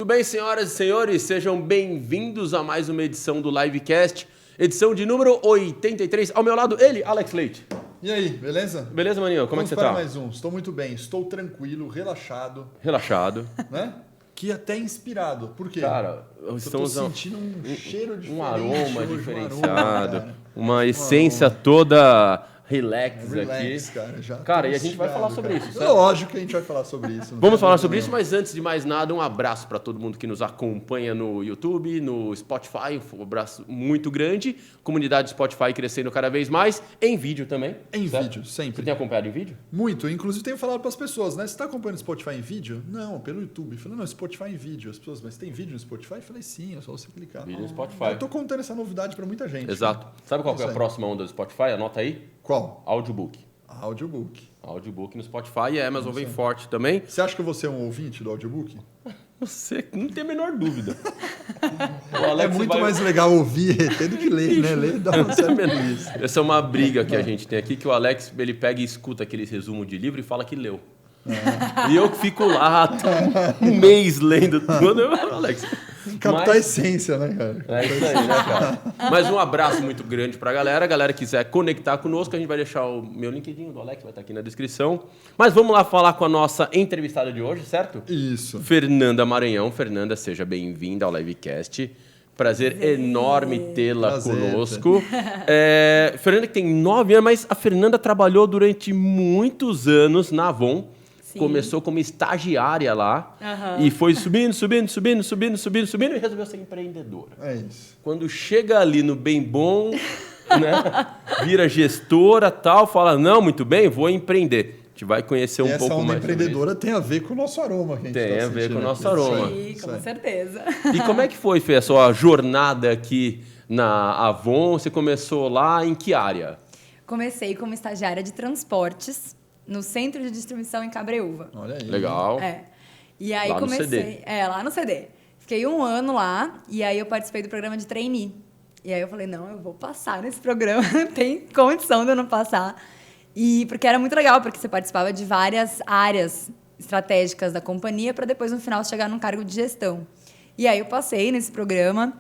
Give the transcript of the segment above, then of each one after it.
Tudo bem, senhoras e senhores? Sejam bem-vindos a mais uma edição do Livecast, edição de número 83. Ao meu lado, ele, Alex Leite. E aí, beleza? Beleza, maninho? Como é que você tá? Vamos para mais um. Estou muito bem, estou tranquilo, relaxado. Relaxado. Né? Que até inspirado. Por quê? Cara, estamos sentindo um cheiro diferente. Um aroma hoje, diferenciado. Uma essência toda relax Relax, aqui. Cara, e a gente vai falar sobre isso, certo? Lógico que a gente vai falar sobre isso. Vamos falar sobre isso, mas antes de mais nada, um abraço para todo mundo que nos acompanha no YouTube, no Spotify, um abraço muito grande. Comunidade Spotify crescendo cada vez mais, em vídeo também. Em certo? vídeo, sempre. Você tem acompanhado em vídeo? Muito, inclusive tenho falado para as pessoas, né? Você está acompanhando o Spotify em vídeo? Não, pelo YouTube. Eu falei, não, Spotify em vídeo. As pessoas, mas tem vídeo no Spotify? Eu falei, sim, é só você clicar. Vídeo no Spotify. Eu tô contando essa novidade para muita gente. Exato. Sabe qual que é a próxima onda do Spotify? Anota aí. Qual? Audiobook. Audiobook. Audiobook no Spotify e a Amazon vem forte também. Você acha que você é um ouvinte do audiobook? Você não tem a menor dúvida. É muito mais legal ouvir do que ler, né? Ler dá uma certa isso. Essa é uma briga que a gente tem aqui, que o Alex ele pega e escuta aqueles resumos de livro e fala que leu. E eu fico lá um mês lendo tudo. Alex. Captar a essência, né, cara? É isso aí, né, cara? Mas um abraço muito grande pra galera. A galera que quiser conectar conosco, a gente vai deixar o meu LinkedIn do Alex, vai estar aqui na descrição. Mas vamos lá falar com a nossa entrevistada de hoje, certo? Isso. Fernanda Maranhão. Fernanda, seja bem-vinda ao Livecast. Prazer enorme tê-la conosco. Fernanda que tem 9 anos, mas a Fernanda trabalhou durante muitos anos na Avon. Sim. Começou como estagiária lá e foi subindo e resolveu ser empreendedora. É isso. Quando chega ali no bem bom, né, vira gestora tal, fala, não, muito bem, vou empreender. A gente vai conhecer um pouco mais. Essa empreendedora tem a ver com o nosso aroma. Que a gente tem a ver com o nosso aroma. Sim, com certeza. E como é que foi, Fê, a sua jornada aqui na Avon? Você começou lá em que área? Comecei como estagiária de transportes no centro de distribuição em Cabreúva. Olha aí. Legal. E aí lá comecei. No CD. Lá no CD. Fiquei 1 ano lá e aí eu participei do programa de trainee. E aí eu falei, não, eu vou passar nesse programa, não tem condição de eu não passar. E porque era muito legal, porque você participava de várias áreas estratégicas da companhia para depois, no final, chegar num cargo de gestão. E aí eu passei nesse programa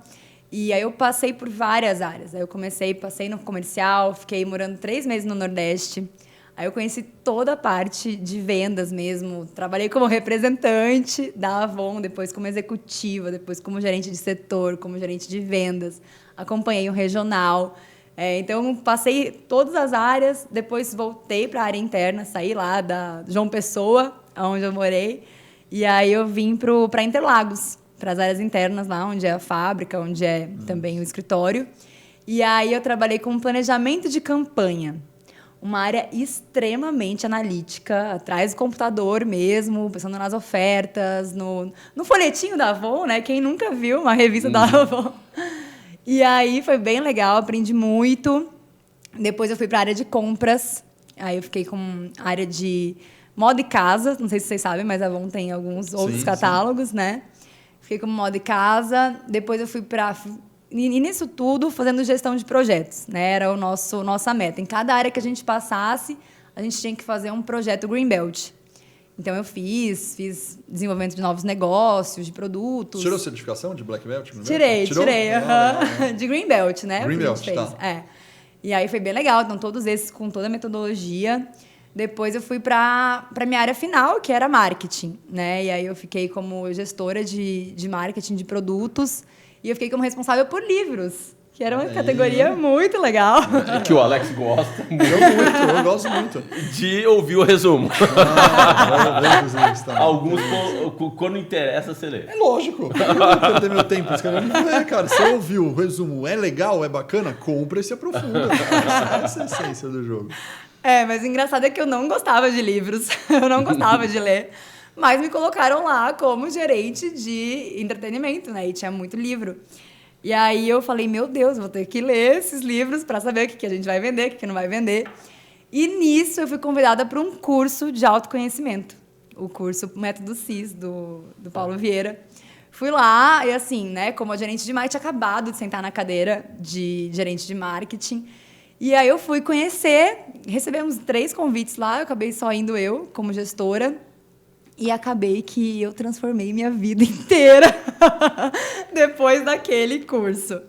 e aí eu passei por várias áreas. Aí eu passei no comercial, fiquei morando 3 meses no Nordeste. Aí eu conheci toda a parte de vendas mesmo. Trabalhei como representante da Avon, depois como executiva, depois como gerente de setor, como gerente de vendas. Acompanhei um regional. Então, passei todas as áreas, depois voltei para a área interna, saí lá da João Pessoa, onde eu morei, e aí eu vim para Interlagos, para as áreas internas lá, onde é a fábrica, onde é também o escritório. E aí eu trabalhei com planejamento de campanha. Uma área extremamente analítica, atrás do computador mesmo, pensando nas ofertas, no folhetinho da Avon, né? Quem nunca viu uma revista da Avon? E aí foi bem legal, aprendi muito. Depois eu fui para a área de compras, aí eu fiquei com a área de moda e casa, não sei se vocês sabem, mas a Avon tem alguns outros catálogos, né? Fiquei como moda e casa, depois eu fui para... E nisso tudo, fazendo gestão de projetos, né? Era nossa meta. Em cada área que a gente passasse, a gente tinha que fazer um projeto Greenbelt. Então, eu fiz desenvolvimento de novos negócios, de produtos. Tirou certificação de Black Belt? Tirei. De Greenbelt, né? Greenbelt, tá. E aí foi bem legal. Então, todos esses com toda a metodologia. Depois eu fui para a minha área final, que era marketing, né? E aí eu fiquei como gestora de marketing de produtos. E eu fiquei como responsável por livros, que era uma categoria muito legal. Que o Alex gosta muito. Eu gosto muito. De ouvir o resumo. Alguns, quando interessa, você lê. É lógico. Eu não vou perder meu tempo escrevendo. Cara, se eu ouvir o resumo, é legal, é bacana, compra e se aprofunda. Essa é a essência do jogo. Mas o engraçado é que eu não gostava de livros. Eu não gostava de ler. Mas me colocaram lá como gerente de entretenimento, né? E tinha muito livro. E aí eu falei, meu Deus, vou ter que ler esses livros para saber o que a gente vai vender, o que não vai vender. E nisso eu fui convidada para um curso de autoconhecimento. O curso Método CIS, do Paulo Vieira. Fui lá e assim, né? Como a gerente de marketing, tinha acabado de sentar na cadeira de gerente de marketing. E aí eu fui conhecer, recebemos 3 convites lá, eu acabei só indo eu, como gestora. E acabei que eu transformei minha vida inteira depois daquele curso,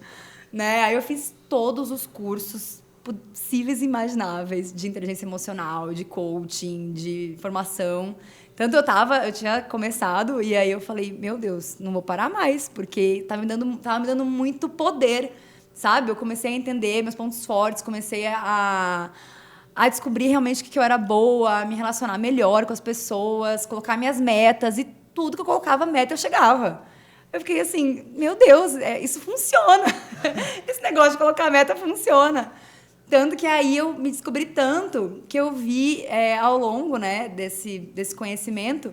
né? Aí eu fiz todos os cursos possíveis e imagináveis de inteligência emocional, de coaching, de formação. Tanto eu tinha começado e aí eu falei, meu Deus, não vou parar mais, porque tava me dando muito poder, sabe? Eu comecei a entender meus pontos fortes, comecei a descobrir realmente o que eu era boa, a me relacionar melhor com as pessoas, colocar minhas metas, e tudo que eu colocava meta eu chegava. Eu fiquei assim, meu Deus, isso funciona. Esse negócio de colocar meta funciona. Tanto que aí eu me descobri tanto que eu vi ao longo, né, desse conhecimento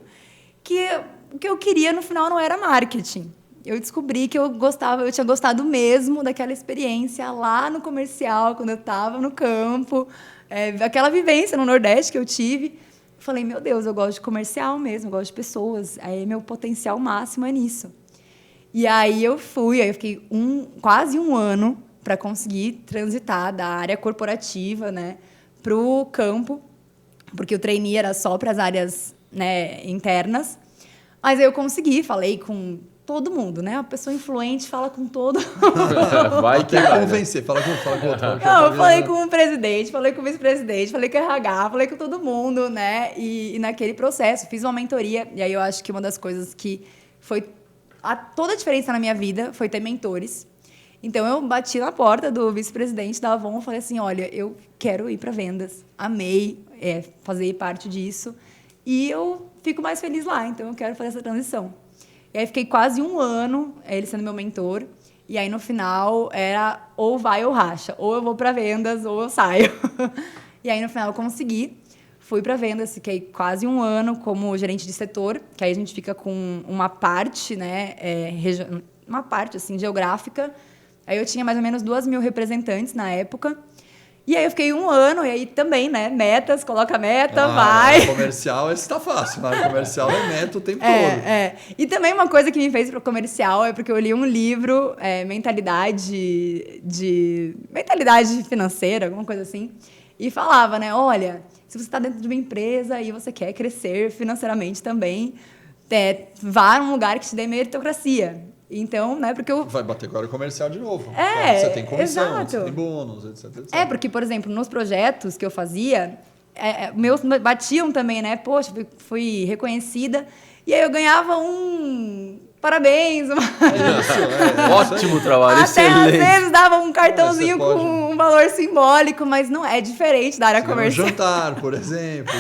que o que eu queria no final não era marketing. Eu descobri que eu tinha gostado mesmo daquela experiência lá no comercial, quando eu estava no campo, aquela vivência no Nordeste que eu tive. Falei, meu Deus, eu gosto de comercial mesmo, eu gosto de pessoas. Aí meu potencial máximo é nisso. E aí eu fiquei quase um ano para conseguir transitar da área corporativa, né, para o campo, porque o trainee era só para as áreas, né, internas. Mas aí eu consegui, falei com todo mundo, né? Uma pessoa influente fala com todo mundo. Vai que vai, convencer, fala com o outro. Não, eu falei com o presidente, falei com o vice-presidente, falei com o RH, falei com todo mundo, né? E naquele processo, fiz uma mentoria, e aí eu acho que uma das coisas que foi toda a diferença na minha vida foi ter mentores. Então, eu bati na porta do vice-presidente da Avon e falei assim, olha, eu quero ir para vendas, amei fazer parte disso, e eu fico mais feliz lá, então eu quero fazer essa transição. E aí fiquei quase um ano, ele sendo meu mentor, e aí no final era ou vai ou racha, ou eu vou para vendas ou eu saio. E aí no final eu consegui, fui para vendas, fiquei quase um ano como gerente de setor, que aí a gente fica com uma parte, né, uma parte assim, geográfica. Aí eu tinha mais ou menos 2.000 representantes na época. E aí eu fiquei um ano, e aí também, né? Metas, coloca meta, vai. No comercial, esse tá fácil. No comercial é meta o tempo todo. E também uma coisa que me fez pro comercial é porque eu li um livro, mentalidade financeira, alguma coisa assim, e falava, né? Olha, se você está dentro de uma empresa e você quer crescer financeiramente também, vá num lugar que te dê meritocracia. Então, né, porque eu... Vai bater agora o comercial de novo. Você tem comissão, exato. Você tem bônus, etc. Porque, por exemplo, nos projetos que eu fazia, meus batiam também, né? Poxa, fui reconhecida. E aí eu ganhava parabéns. Ótimo trabalho, até excelente. às vezes dava um cartãozinho com um valor simbólico, mas não é diferente da área comercial. Um jantar, por exemplo.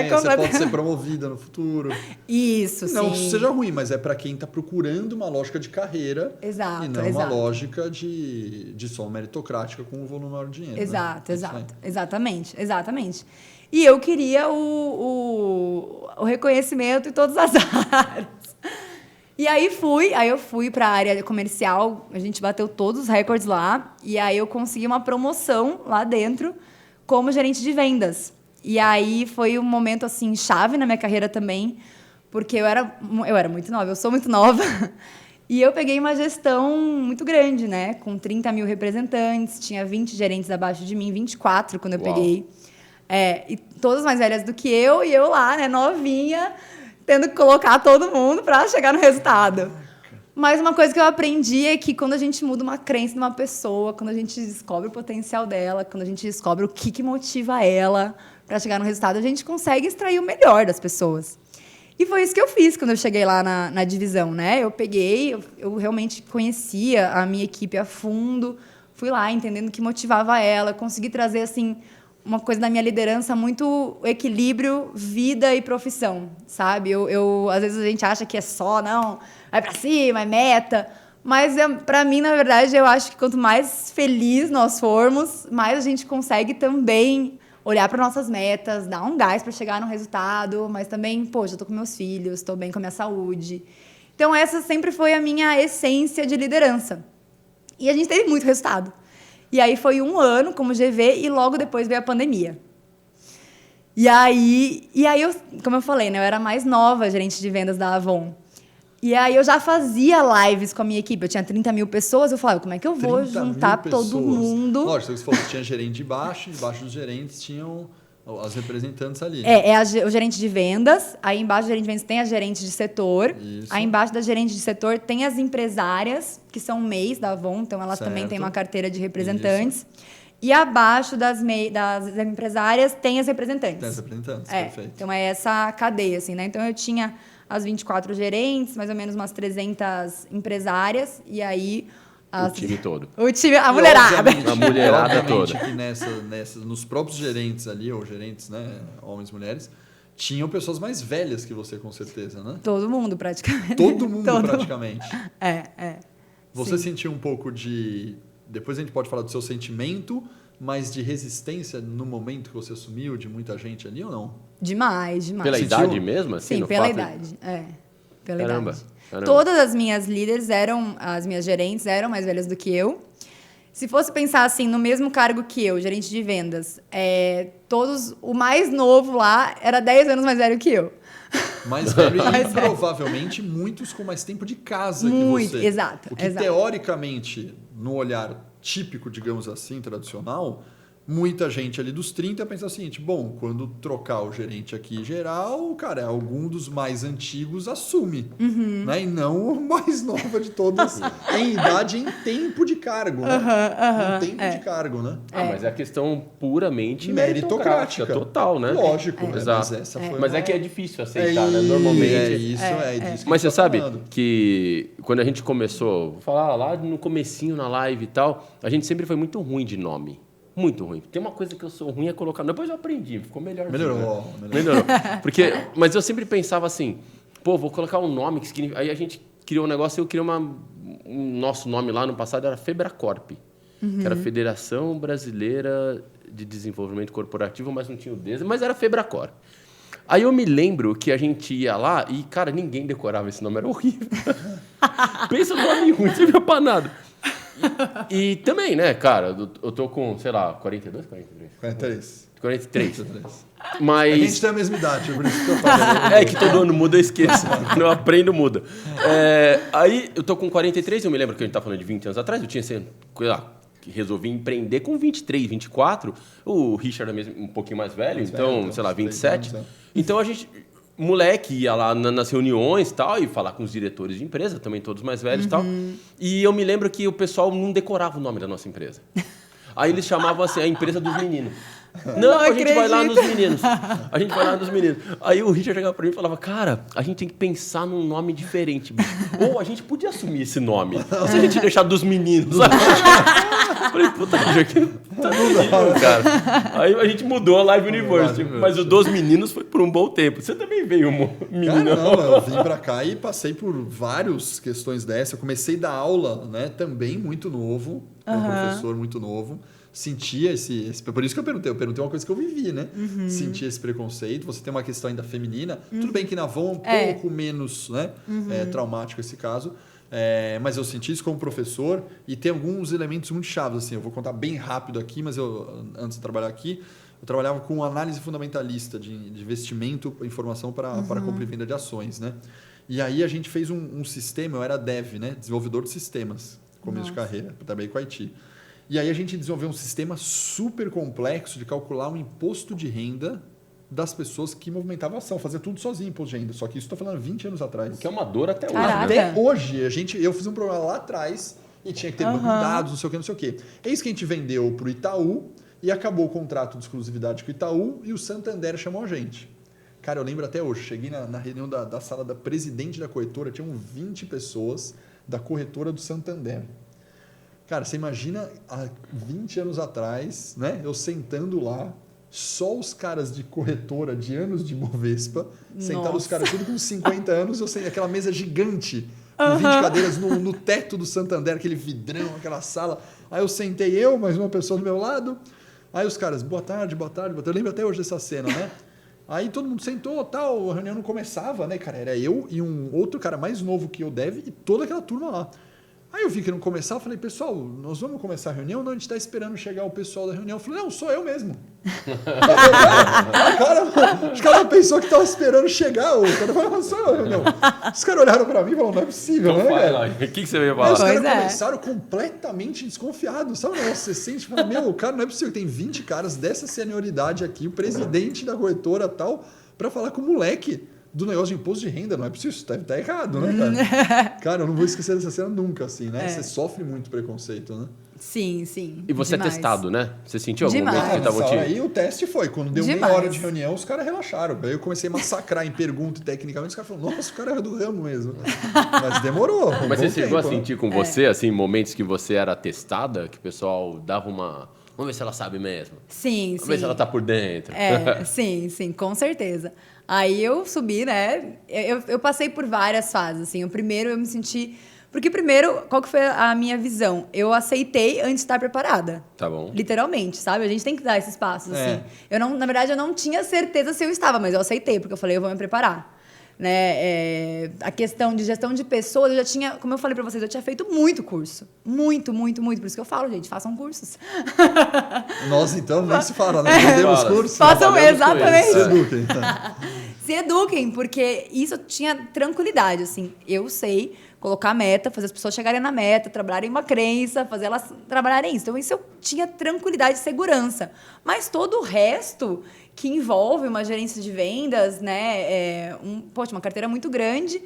Você pode ser promovida no futuro. Isso, sim. Não seja ruim, mas é para quem está procurando uma lógica de carreira. Exato, e não uma lógica de só meritocrática com um volume maior de dinheiro. Exato. Exatamente. E eu queria o reconhecimento em todas as áreas. E aí eu fui para a área comercial, a gente bateu todos os recordes lá, e aí eu consegui uma promoção lá dentro como gerente de vendas. E aí foi um momento assim chave na minha carreira também, porque eu era muito nova, eu sou muito nova, e eu peguei uma gestão muito grande, né, com 30.000 representantes, tinha 20 gerentes abaixo de mim, 24 quando eu peguei. E todas mais velhas do que eu, e eu lá, né, novinha, tendo que colocar todo mundo para chegar no resultado. Mas uma coisa que eu aprendi é que quando a gente muda uma crença numa pessoa, quando a gente descobre o potencial dela, quando a gente descobre o que motiva ela para chegar no resultado, a gente consegue extrair o melhor das pessoas. E foi isso que eu fiz quando eu cheguei lá na divisão, né? Eu realmente conhecia a minha equipe a fundo, fui lá entendendo o que motivava ela, consegui trazer, assim, uma coisa da minha liderança muito equilíbrio, vida e profissão, sabe? Às vezes a gente acha que é só, não, vai pra cima, é meta. Mas, para mim, na verdade, eu acho que quanto mais feliz nós formos, mais a gente consegue também olhar para nossas metas, dar um gás para chegar no resultado, mas também, poxa, eu tô com meus filhos, estou bem com a minha saúde. Então, essa sempre foi a minha essência de liderança. E a gente teve muito resultado. E aí foi um ano como GV e logo depois veio a pandemia. E aí eu, como eu falei, né, eu era mais nova gerente de vendas da Avon. E aí eu já fazia lives com a minha equipe. Eu tinha 30.000 pessoas. Eu falava, como é que eu vou juntar todo mundo? Lógico, você falou que tinha gerente de baixo dos gerentes tinham As representantes ali. O gerente de vendas. Aí embaixo do gerente de vendas tem a gerente de setor. Isso. Aí embaixo da gerente de setor tem as empresárias, que são MEIs da Avon. Então, elas também têm uma carteira de representantes. Isso. E abaixo das empresárias tem as representantes. Tem as representantes, perfeito. Então, é essa cadeia, assim, né? Então, eu tinha as 24 gerentes, mais ou menos umas 300 empresárias. E aí... O time todo. A mulherada. A mulherada toda. Que nos próprios gerentes ali, ou gerentes, né, homens e mulheres, tinham pessoas mais velhas que você, com certeza, né? Todo mundo, praticamente. Todo mundo, praticamente. Você Sim. sentiu um pouco de... Depois a gente pode falar do seu sentimento, mas de resistência no momento que você assumiu, de muita gente ali ou não? Demais. Pela idade mesmo? Assim, Sim, pela idade. Pela Caramba. idade. Todas as minhas líderes as minhas gerentes eram mais velhas do que eu. Se fosse pensar assim, no mesmo cargo que eu, gerente de vendas, o mais novo lá era 10 anos mais velho que eu. Mais velho e provavelmente muitos com mais tempo de casa que você. Exato. O que teoricamente, no olhar típico, digamos assim, tradicional, muita gente ali dos 30 pensa o seguinte, bom, quando trocar o gerente aqui geral, cara, algum dos mais antigos assume, né? E não o mais nova de todas em idade e em tempo de cargo, né? Em tempo de cargo, né? Mas é a questão puramente meritocrática, total, né? Lógico, Exato. Mas é que é difícil aceitar, né? Normalmente. É disso que mas você sabe que quando a gente começou, vou falar lá no comecinho na live e tal, a gente sempre foi muito ruim de nome. Muito ruim. Tem uma coisa que eu sou ruim é colocar... Depois eu aprendi, ficou melhor. Melhorou. Mas eu sempre pensava assim, vou colocar um nome que significa... Aí a gente criou um negócio, eu criei nosso nome lá no passado era Febracorp, que era Federação Brasileira de Desenvolvimento Corporativo, mas não tinha o D, mas era Febracorp. Aí eu me lembro que a gente ia lá e, cara, ninguém decorava esse nome, era horrível. Pensa no nome ruim, você viu pra nada. E também, né, cara, eu tô com, sei lá, 42, 43? 43. Mas... A gente tem a mesma idade, por isso que eu falei. Que todo ano muda, eu esqueço. Não aprendo, muda. Aí eu tô com 43, eu me lembro que a gente tá falando de 20 anos atrás, eu tinha, sei lá, que resolvi empreender com 23, 24. O Richard é mesmo um pouquinho mais velho, então, sei lá, 27. Então a gente... Moleque ia lá nas reuniões e tal, e falar com os diretores de empresa, também todos mais velhos e tal. E eu me lembro que o pessoal não decorava o nome da nossa empresa. Aí eles chamavam assim, a empresa dos meninos. Não, a gente vai lá nos meninos. A gente vai lá nos meninos. Aí o Richard chegava pra mim e falava, cara, a gente tem que pensar num nome diferente, bicho. Ou a gente podia assumir esse nome. Se a gente deixar dos meninos. Eu falei, puta, Richard, tá ridículo, cara. Aí a gente mudou a Live University. Mas o dos meninos foi por um bom tempo. Você também veio menino. Não, eu vim pra cá e passei por várias questões dessa. Eu comecei a dar aula, né, também muito novo, um professor muito novo. Sentia esse... Por isso que eu perguntei uma coisa que eu vivi, né? Sentia esse preconceito. Você tem uma questão ainda feminina. Tudo bem que na Avon é um pouco menos, né, traumático esse caso. Mas eu senti isso como professor e tem alguns elementos muito chaves. Assim, eu vou contar bem rápido aqui, mas antes de trabalhar aqui, eu trabalhava com análise fundamentalista de investimento em informação para compra e venda de ações, né? E aí a gente fez um sistema, eu era dev, né? Desenvolvedor de sistemas, começo de carreira, trabalhei com IT. E aí a gente desenvolveu um sistema super complexo de calcular o imposto de renda das pessoas que movimentavam a ação, fazia tudo sozinho, imposto de renda. Só que isso estou falando 20 anos atrás. Que é uma dor até hoje. Caraca. Até hoje, eu fiz um programa lá atrás e tinha que ter banco de dados, não sei o quê. É isso que a gente vendeu para o Itaú e acabou o contrato de exclusividade com o Itaú e o Santander chamou a gente. Cara, eu lembro até hoje, cheguei na reunião da sala da presidente da corretora, tinham 20 pessoas da corretora do Santander. Cara, você imagina há 20 anos atrás, né? Eu sentando lá, só os caras de corretora de anos de Bovespa, sentados os caras tudo com 50 anos, eu sentei aquela mesa gigante, com 20 cadeiras no teto do Santander, aquele vidrão, aquela sala. Aí eu sentei mais uma pessoa do meu lado, aí os caras, boa tarde, boa tarde, boa tarde. Eu lembro até hoje dessa cena, né? Aí todo mundo sentou, tal, a reunião não começava, né, cara? Era eu e um outro cara mais novo que eu e toda aquela turma lá. Aí eu vi que não começava, eu falei, pessoal, nós vamos começar a reunião? Não, a gente está esperando chegar o pessoal da reunião. Eu falei, não, sou eu mesmo. Os caras pensou que estava esperando chegar. O cara falou, sou eu a reunião. Os caras olharam para mim e falaram, não é possível, então, né, cara? O que você veio falar? Aí os caras começaram completamente desconfiados. Sabe o negócio? Você sente, fala, meu, cara, não é possível. Tem 20 caras dessa senioridade aqui, o presidente da corretora e tal, para falar com o moleque do negócio de imposto de renda. Não é possível, isso deve estar errado, né, cara? Cara, eu não vou esquecer dessa cena nunca, assim, né? Você sofre muito preconceito, né? Sim, sim. E você demais. é testado, né? Você sentiu algum Demais. momento que estavam te... Aí o teste foi. Quando deu meia Demais. hora de reunião, os caras relaxaram. Aí eu comecei a massacrar em pergunta e tecnicamente. Os caras falaram, nossa, o cara é do ramo mesmo. Mas demorou. Mas você chegou a sentir com você, assim, momentos que você era testada, que o pessoal dava uma... Vamos ver se ela sabe mesmo. Sim, Vamos ver se ela tá por dentro. Sim, com certeza. Aí eu subi, né? Eu passei por várias fases, assim. O primeiro eu me senti... Porque primeiro, qual que foi a minha visão? Eu aceitei antes de estar preparada. Tá bom. Literalmente, sabe? A gente tem que dar esses passos, assim. Na verdade, eu não tinha certeza se eu estava, mas eu aceitei, porque eu falei, eu vou me preparar. Né? A questão de gestão de pessoas, eu já tinha, como eu falei pra vocês, eu tinha feito muito curso. Muito. Por isso que eu falo, gente, façam cursos. Nós, então, nem se fala, né? Vendemos cursos. Façam, exatamente. Se eduquem. Se eduquem, porque isso eu tinha tranquilidade, assim. Eu sei colocar meta, fazer as pessoas chegarem na meta, trabalharem uma crença, fazer elas trabalharem isso. Então, isso eu tinha tranquilidade e segurança. Mas todo o resto que envolve uma gerência de vendas, né, uma carteira muito grande,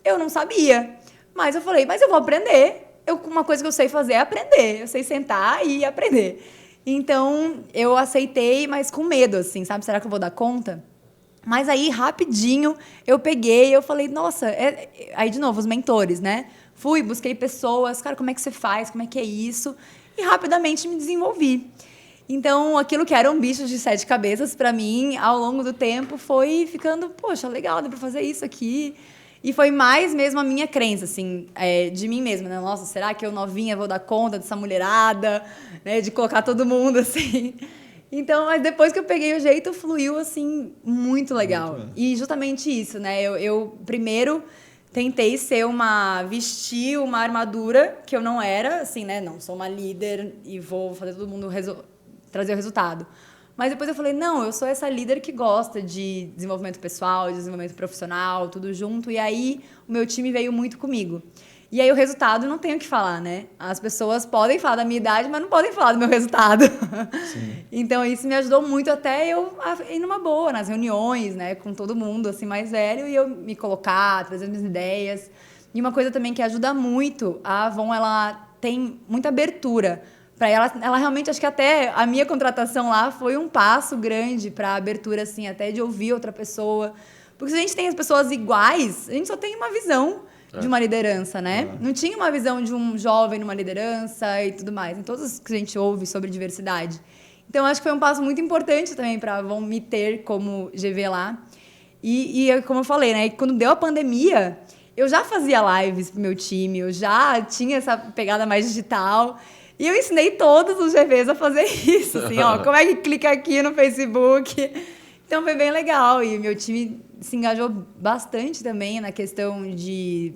eu não sabia. Mas eu falei, mas eu vou aprender. Uma coisa que eu sei fazer é aprender. Eu sei sentar e aprender. Então, eu aceitei, mas com medo, assim, sabe? Será que eu vou dar conta? Mas aí, rapidinho, eu peguei, eu falei, nossa... Aí, de novo, os mentores, né? Fui, busquei pessoas, cara, como é que você faz? Como é que é isso? E rapidamente me desenvolvi. Então, aquilo que era um bicho de 7 cabeças, para mim, ao longo do tempo, foi ficando, poxa, legal, dá para fazer isso aqui. E foi mais mesmo a minha crença, assim, de mim mesma, né? Nossa, será que eu novinha vou dar conta dessa mulherada, né? De colocar todo mundo, assim... Então, mas depois que eu peguei o jeito, fluiu, assim, muito legal. E justamente isso, né? Eu primeiro tentei vestir uma armadura que eu não era, assim, né? Não, sou uma líder e vou fazer todo mundo trazer o resultado. Mas depois eu falei, não, eu sou essa líder que gosta de desenvolvimento pessoal, de desenvolvimento profissional, tudo junto. E aí, o meu time veio muito comigo. E aí o resultado não tenho o que falar, né? As pessoas podem falar da minha idade, mas não podem falar do meu resultado. Sim. Então isso me ajudou muito até eu ir numa boa, nas reuniões, né? Com todo mundo, assim, mais velho. E eu me colocar, trazer minhas ideias. E uma coisa também que ajuda muito, a Avon, ela tem muita abertura. Para ela realmente, acho que até a minha contratação lá foi um passo grande para a abertura, assim, até de ouvir outra pessoa. Porque se a gente tem as pessoas iguais, a gente só tem uma visão de uma liderança, né? Não tinha uma visão de um jovem numa liderança e tudo mais. Em todos que a gente ouve sobre diversidade. Então, acho que foi um passo muito importante também para Avon me ter como GV lá. E como eu falei, né? Quando deu a pandemia, eu já fazia lives pro meu time, eu já tinha essa pegada mais digital. E eu ensinei todos os GVs a fazer isso. Assim, ó, como é que clica aqui no Facebook? Então, foi bem legal. E meu time se engajou bastante também na questão de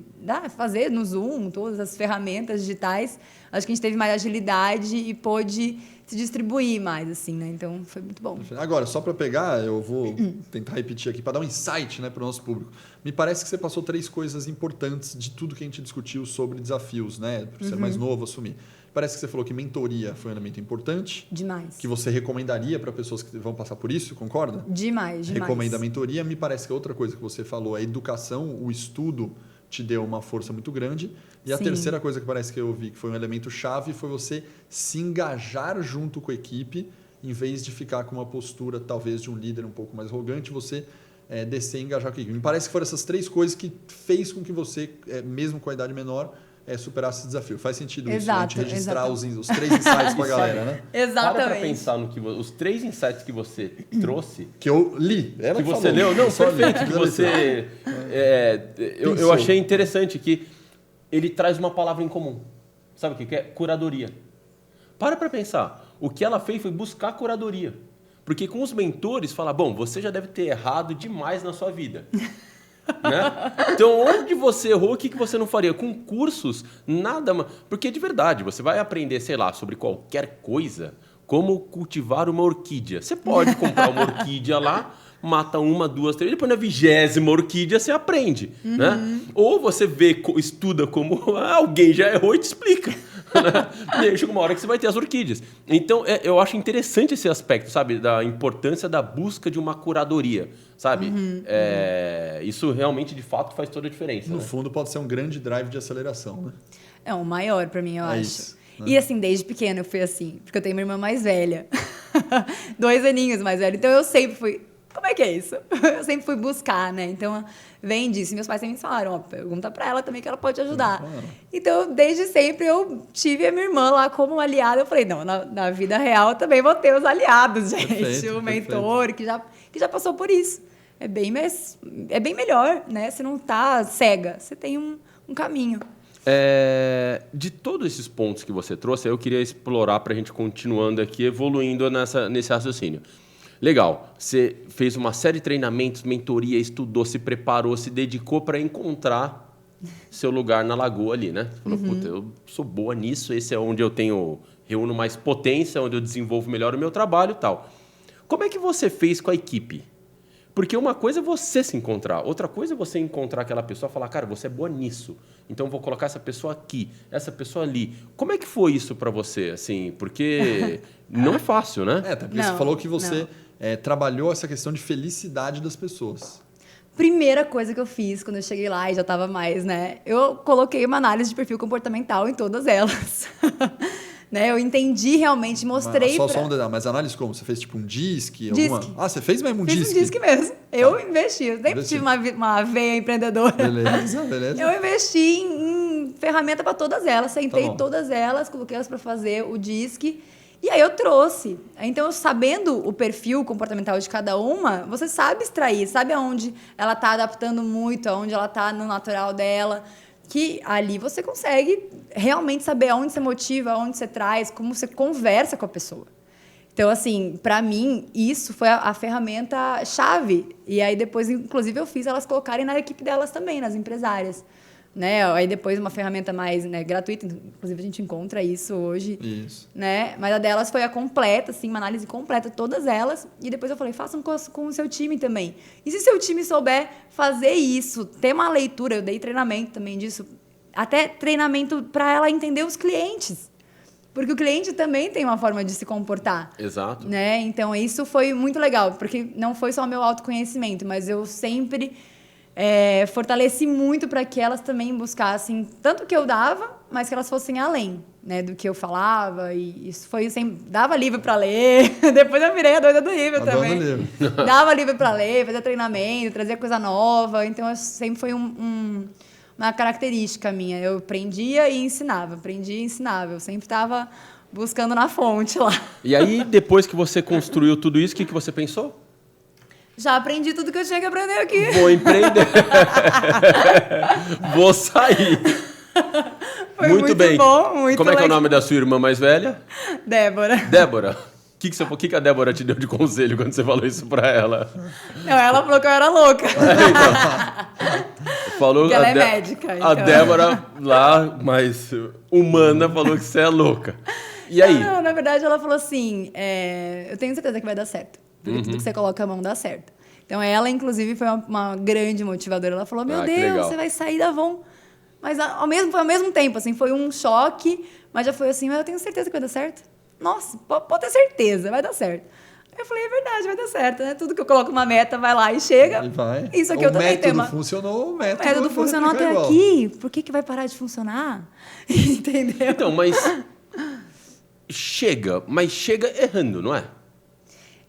fazer no Zoom todas as ferramentas digitais. Acho que a gente teve mais agilidade e pôde se distribuir mais, assim, né? Então, foi muito bom. Agora, só para pegar, eu vou tentar repetir aqui para dar um insight, né, para o nosso público. Me parece que você passou 3 coisas importantes de tudo que a gente discutiu sobre desafios, né? Por ser mais novo, assumir. Parece que você falou que mentoria foi um elemento importante. Demais. Que você recomendaria para pessoas que vão passar por isso, concorda? Demais. Recomenda a mentoria. Me parece que outra coisa que você falou, a educação, o estudo te deu uma força muito grande. E a terceira coisa que parece que eu vi que foi um elemento chave foi você se engajar junto com a equipe, em vez de ficar com uma postura talvez de um líder um pouco mais arrogante, você descer e engajar com a equipe. Me parece que foram essas 3 coisas que fez com que você, mesmo com a idade menor, superar esse desafio. Faz sentido isso, né? A gente registrar os 3 insights para a galera, né? Exatamente. Para pensar no que os 3 insights que você trouxe. Que eu li. Que você leu. Não, perfeito. Que você... eu achei interessante que ele traz uma palavra em comum. Sabe o que é? Curadoria. Para pensar. O que ela fez foi buscar curadoria. Porque com os mentores, fala, bom, você já deve ter errado demais na sua vida. Né? Então, onde você errou, o que você não faria? Com cursos, nada. Porque, de verdade, você vai aprender, sei lá, sobre qualquer coisa, como cultivar uma orquídea. Você pode comprar uma orquídea lá, mata 1, 2, 3, depois na 20ª orquídea você aprende. Né? Ou você estuda como alguém já errou e te explica. Né? E aí chega uma hora que você vai ter as orquídeas. Então, eu acho interessante esse aspecto, sabe? Da importância da busca de uma curadoria, sabe? Isso realmente, de fato, faz toda a diferença. No fundo, pode ser um grande drive de aceleração, né? É o maior pra mim, eu acho. Isso, né? E assim, desde pequena eu fui assim, porque eu tenho uma irmã mais velha. 2 aninhos mais velha. Então eu sempre fui... Como é que é isso? Eu sempre fui buscar, né? Então, vem disso. E meus pais sempre me falaram, ó, pergunta pra ela também que ela pode te ajudar. Então, desde sempre, eu tive a minha irmã lá como aliada. Eu falei, não, na vida real também vou ter os aliados, gente. Perfeito, o mentor que já passou por isso. É bem melhor, né? Você não tá cega. Você tem um caminho. De todos esses pontos que você trouxe, eu queria explorar para a gente continuando aqui, evoluindo nesse raciocínio. Legal, você fez uma série de treinamentos, mentoria, estudou, se preparou, se dedicou para encontrar seu lugar na lagoa ali, né? Você falou, puta, eu sou boa nisso, esse é onde eu reúno mais potência, onde eu desenvolvo melhor o meu trabalho e tal. Como é que você fez com a equipe? Porque uma coisa é você se encontrar, outra coisa é você encontrar aquela pessoa e falar, cara, você é boa nisso, então eu vou colocar essa pessoa aqui, essa pessoa ali. Como é que foi isso para você? Assim, porque não é fácil, né? Até porque você falou que você trabalhou essa questão de felicidade das pessoas. Primeira coisa que eu fiz quando eu cheguei lá e já estava mais, né? Eu coloquei uma análise de perfil comportamental em todas elas. Né? Eu entendi realmente, mostrei Só um detalhe, mas análise como? Você fez tipo um DISC? Você fez mesmo um DISC? Fiz um DISC mesmo. Eu investi. Eu sempre tive uma veia empreendedora. Beleza. Eu investi em ferramenta para todas elas. Sentei todas elas, coloquei elas para fazer o DISC. E aí eu trouxe. Então, sabendo o perfil comportamental de cada uma, você sabe extrair, sabe aonde ela está adaptando muito, aonde ela está no natural dela. Que ali você consegue realmente saber aonde você motiva, aonde você traz, como você conversa com a pessoa. Então, assim, para mim, isso foi a ferramenta chave. E aí depois, inclusive, eu fiz elas colocarem na equipe delas também, nas empresárias. Né? Aí depois uma ferramenta mais, né, gratuita, inclusive a gente encontra isso hoje. Isso. Né? Mas a delas foi a completa, assim, uma análise completa, todas elas. E depois eu falei, façam com o seu time também. E se seu time souber fazer isso, ter uma leitura, eu dei treinamento também disso, até treinamento para ela entender os clientes. Porque o cliente também tem uma forma de se comportar. Exato. Né? Então isso foi muito legal, porque não foi só o meu autoconhecimento, mas eu sempre... fortaleci muito para que elas também buscassem tanto o que eu dava, mas que elas fossem além, né, do que eu falava. E isso foi sempre... Dava livro para ler. Depois eu virei a doida do livro também. Dava livro para ler, fazia treinamento, trazia coisa nova. Então, sempre foi uma característica minha. Eu aprendia e ensinava. Eu sempre estava buscando na fonte lá. E aí, depois que você construiu tudo isso, o que você pensou? Já aprendi tudo que eu tinha que aprender aqui. Vou empreender. Vou sair. Foi muito bem. Bom, muito Como é que é o nome da sua irmã mais velha? Débora. Débora. O que a Débora te deu de conselho quando você falou isso pra ela? Não, ela falou que eu era louca. Falou que ela é médica. Então. A Débora lá, mais humana, falou que você é louca. E aí? Não, na verdade, ela falou assim, eu tenho certeza que vai dar certo. Porque tudo que você coloca a mão dá certo. Então, ela, inclusive, foi uma grande motivadora. Ela falou, meu Deus, você vai sair da Avon. Mas foi ao mesmo tempo, assim, foi um choque, mas já foi assim, mas eu tenho certeza que vai dar certo. Nossa, pode ter certeza, vai dar certo. Aí eu falei, é verdade, vai dar certo, né? Tudo que eu coloco uma meta vai lá e chega. E vai. Isso aqui eu também tenho. O método funcionou, o método funcionou até aqui. Por que vai parar de funcionar? Entendeu? Então, mas chega errando, não é?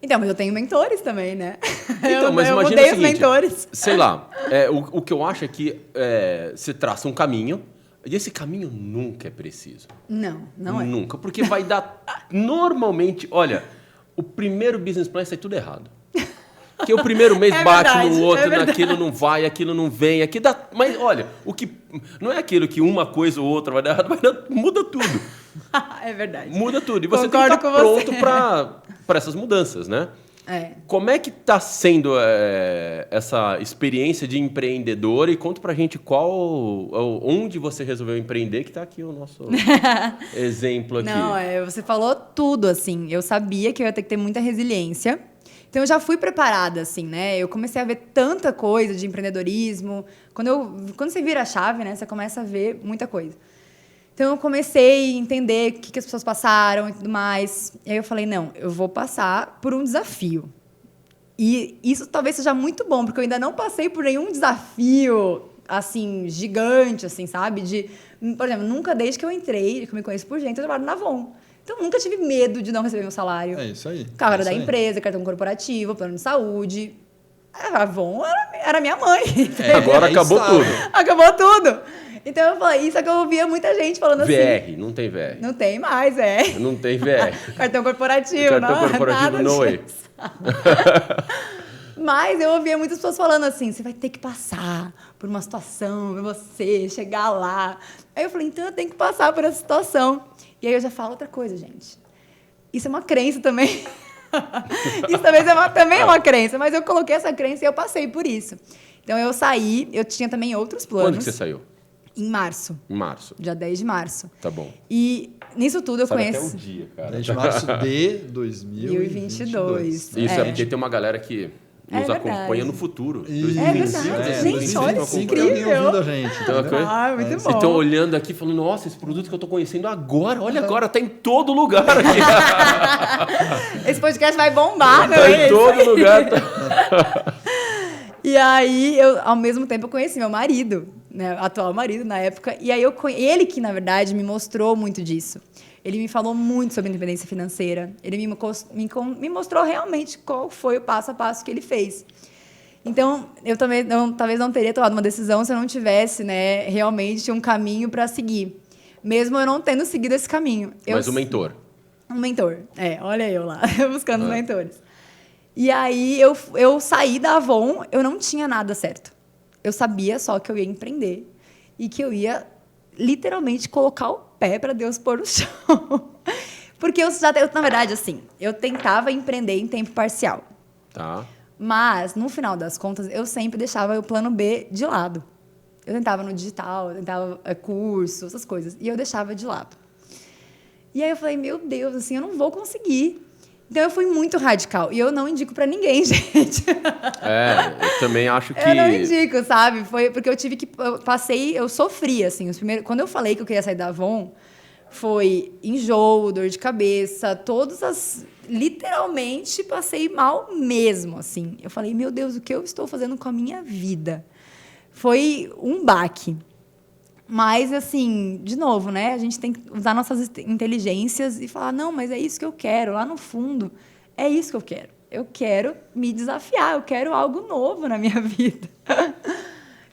Então, mas eu tenho mentores também, né? Então, mas eu imagina mudei o seguinte, os mentores. Sei lá, o que eu acho é que você traça um caminho, e esse caminho nunca é preciso. Não é. Nunca, porque vai dar... Normalmente, olha, o primeiro business plan sai tudo errado. Porque o primeiro mês bate no outro, naquilo não vai, aquilo não vem, aqui dá... Mas, olha, o que não é aquilo que uma coisa ou outra vai dar errado, muda tudo. É verdade. Muda tudo. E você tem que estar pronto para essas mudanças, né? Como é que está sendo essa experiência de empreendedor? E conta pra gente onde você resolveu empreender, que está aqui o nosso exemplo aqui. Não, você falou tudo, assim. Eu sabia que eu ia ter que ter muita resiliência. Então, eu já fui preparada, assim, né? Eu comecei a ver tanta coisa de empreendedorismo. Quando você vira a chave, né? Você começa a ver muita coisa. Então, eu comecei a entender o que as pessoas passaram e tudo mais. E aí, eu falei, não, eu vou passar por um desafio. E isso talvez seja muito bom, porque eu ainda não passei por nenhum desafio, assim, gigante, assim, sabe? Por exemplo, nunca, desde que eu entrei, que eu me conheço por gente, eu trabalho na Avon. Então, nunca tive medo de não receber meu salário. É isso aí. Carro da empresa, cartão corporativo, plano de saúde. A Avon era minha mãe. Agora acabou tudo. Acabou tudo. Então, eu falei, isso é que eu ouvia muita gente falando assim. VR, não tem VR. Não tem mais, Não tem VR. Cartão corporativo, no way. Mas eu ouvia muitas pessoas falando assim, você vai ter que passar por uma situação, pra você chegar lá. Aí eu falei, então eu tenho que passar por essa situação. E aí eu já falo outra coisa, gente. Isso é uma crença também. Isso também é uma crença, mas eu coloquei essa crença e eu passei por isso. Então eu saí, eu tinha também outros planos. Quando que você saiu? Em março. Em março. Dia 10 de março. Tá bom. E nisso tudo eu conheço... até o dia, cara. 10 de março de 2022. Isso, é porque tem uma galera que nos acompanha no futuro. É verdade. Gente, olha que incrível. Ouvindo a gente. Então, muito bom. Estão olhando aqui falando, nossa, esse produto que eu tô conhecendo agora, olha agora, tá em todo lugar aqui. Esse podcast vai bombar, né? Tá em todo lugar. E aí, ao mesmo tempo, eu conheci meu marido, né, atual marido na época, e aí ele que, na verdade, me mostrou muito disso. Ele me falou muito sobre independência financeira. Ele me mostrou realmente qual foi o passo a passo que ele fez. Então, eu também talvez não teria tomado uma decisão se eu não tivesse, né, realmente um caminho para seguir. Mesmo eu não tendo seguido esse caminho. Mas um mentor. Um mentor. Olha eu lá, buscando os mentores. E aí, eu saí da Avon, eu não tinha nada certo. Eu sabia só que eu ia empreender e que eu ia, literalmente, colocar o pé para Deus pôr no chão. Porque na verdade, assim, eu tentava empreender em tempo parcial. Tá. Mas, no final das contas, eu sempre deixava o plano B de lado. Eu tentava no digital, eu tentava curso, essas coisas. E eu deixava de lado. E aí eu falei, meu Deus, assim, eu não vou conseguir. Então, eu fui muito radical. E eu não indico pra ninguém, gente. Eu também acho que... Eu não indico, sabe? Foi porque eu sofri, assim. Quando eu falei que eu queria sair da Avon, foi enjoo, dor de cabeça, literalmente, passei mal mesmo, assim. Eu falei, meu Deus, o que eu estou fazendo com a minha vida? Foi um baque. Mas, assim, de novo, né? A gente tem que usar nossas inteligências e falar, não, mas é isso que eu quero. Lá no fundo, é isso que eu quero. Eu quero me desafiar, eu quero algo novo na minha vida.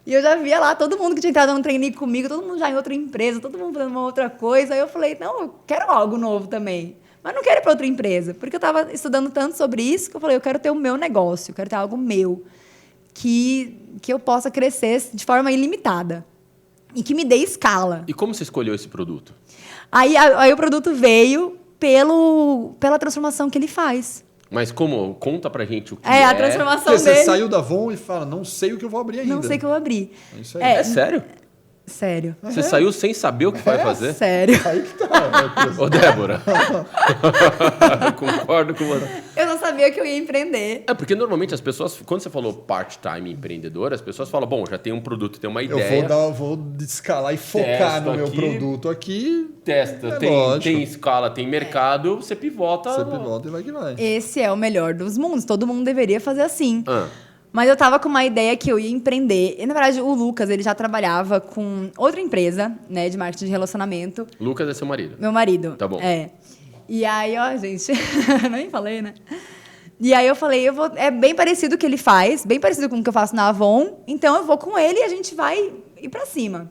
E eu já via lá todo mundo que tinha entrado no trainee comigo, todo mundo já em outra empresa, todo mundo fazendo uma outra coisa. Aí eu falei, não, eu quero algo novo também. Mas não quero ir para outra empresa. Porque eu estava estudando tanto sobre isso que eu falei, eu quero ter o meu negócio, eu quero ter algo meu. Que eu possa crescer de forma ilimitada. E que me dê escala. E como você escolheu esse produto? Aí o produto veio pela transformação que ele faz. Mas como? Conta pra gente o que é. A transformação Porque dele. Você saiu da Avon e fala, não sei o que eu vou abrir ainda. Não sei o que eu vou abrir. É isso aí. É sério? Sério. Você saiu sem saber o que vai fazer? Sério. Aí que tá. Ô, Débora. Concordo com você. Eu não sabia que eu ia empreender. Porque normalmente as pessoas, quando você falou part-time empreendedora, as pessoas falam, bom, já tem um produto, tem uma ideia. Eu vou escalar e focar no meu produto aqui. Testa, tem escala, tem mercado, você pivota. Você pivota e vai que vai. Esse é o melhor dos mundos. Todo mundo deveria fazer assim. Mas eu tava com uma ideia que eu ia empreender. E, na verdade, o Lucas, ele já trabalhava com outra empresa, né, de marketing de relacionamento. Lucas é seu marido? Meu marido. Tá bom. E aí, ó, gente, nem falei, né? E aí eu falei, é bem parecido o que ele faz, bem parecido com o que eu faço na Avon, então eu vou com ele e a gente vai ir pra cima.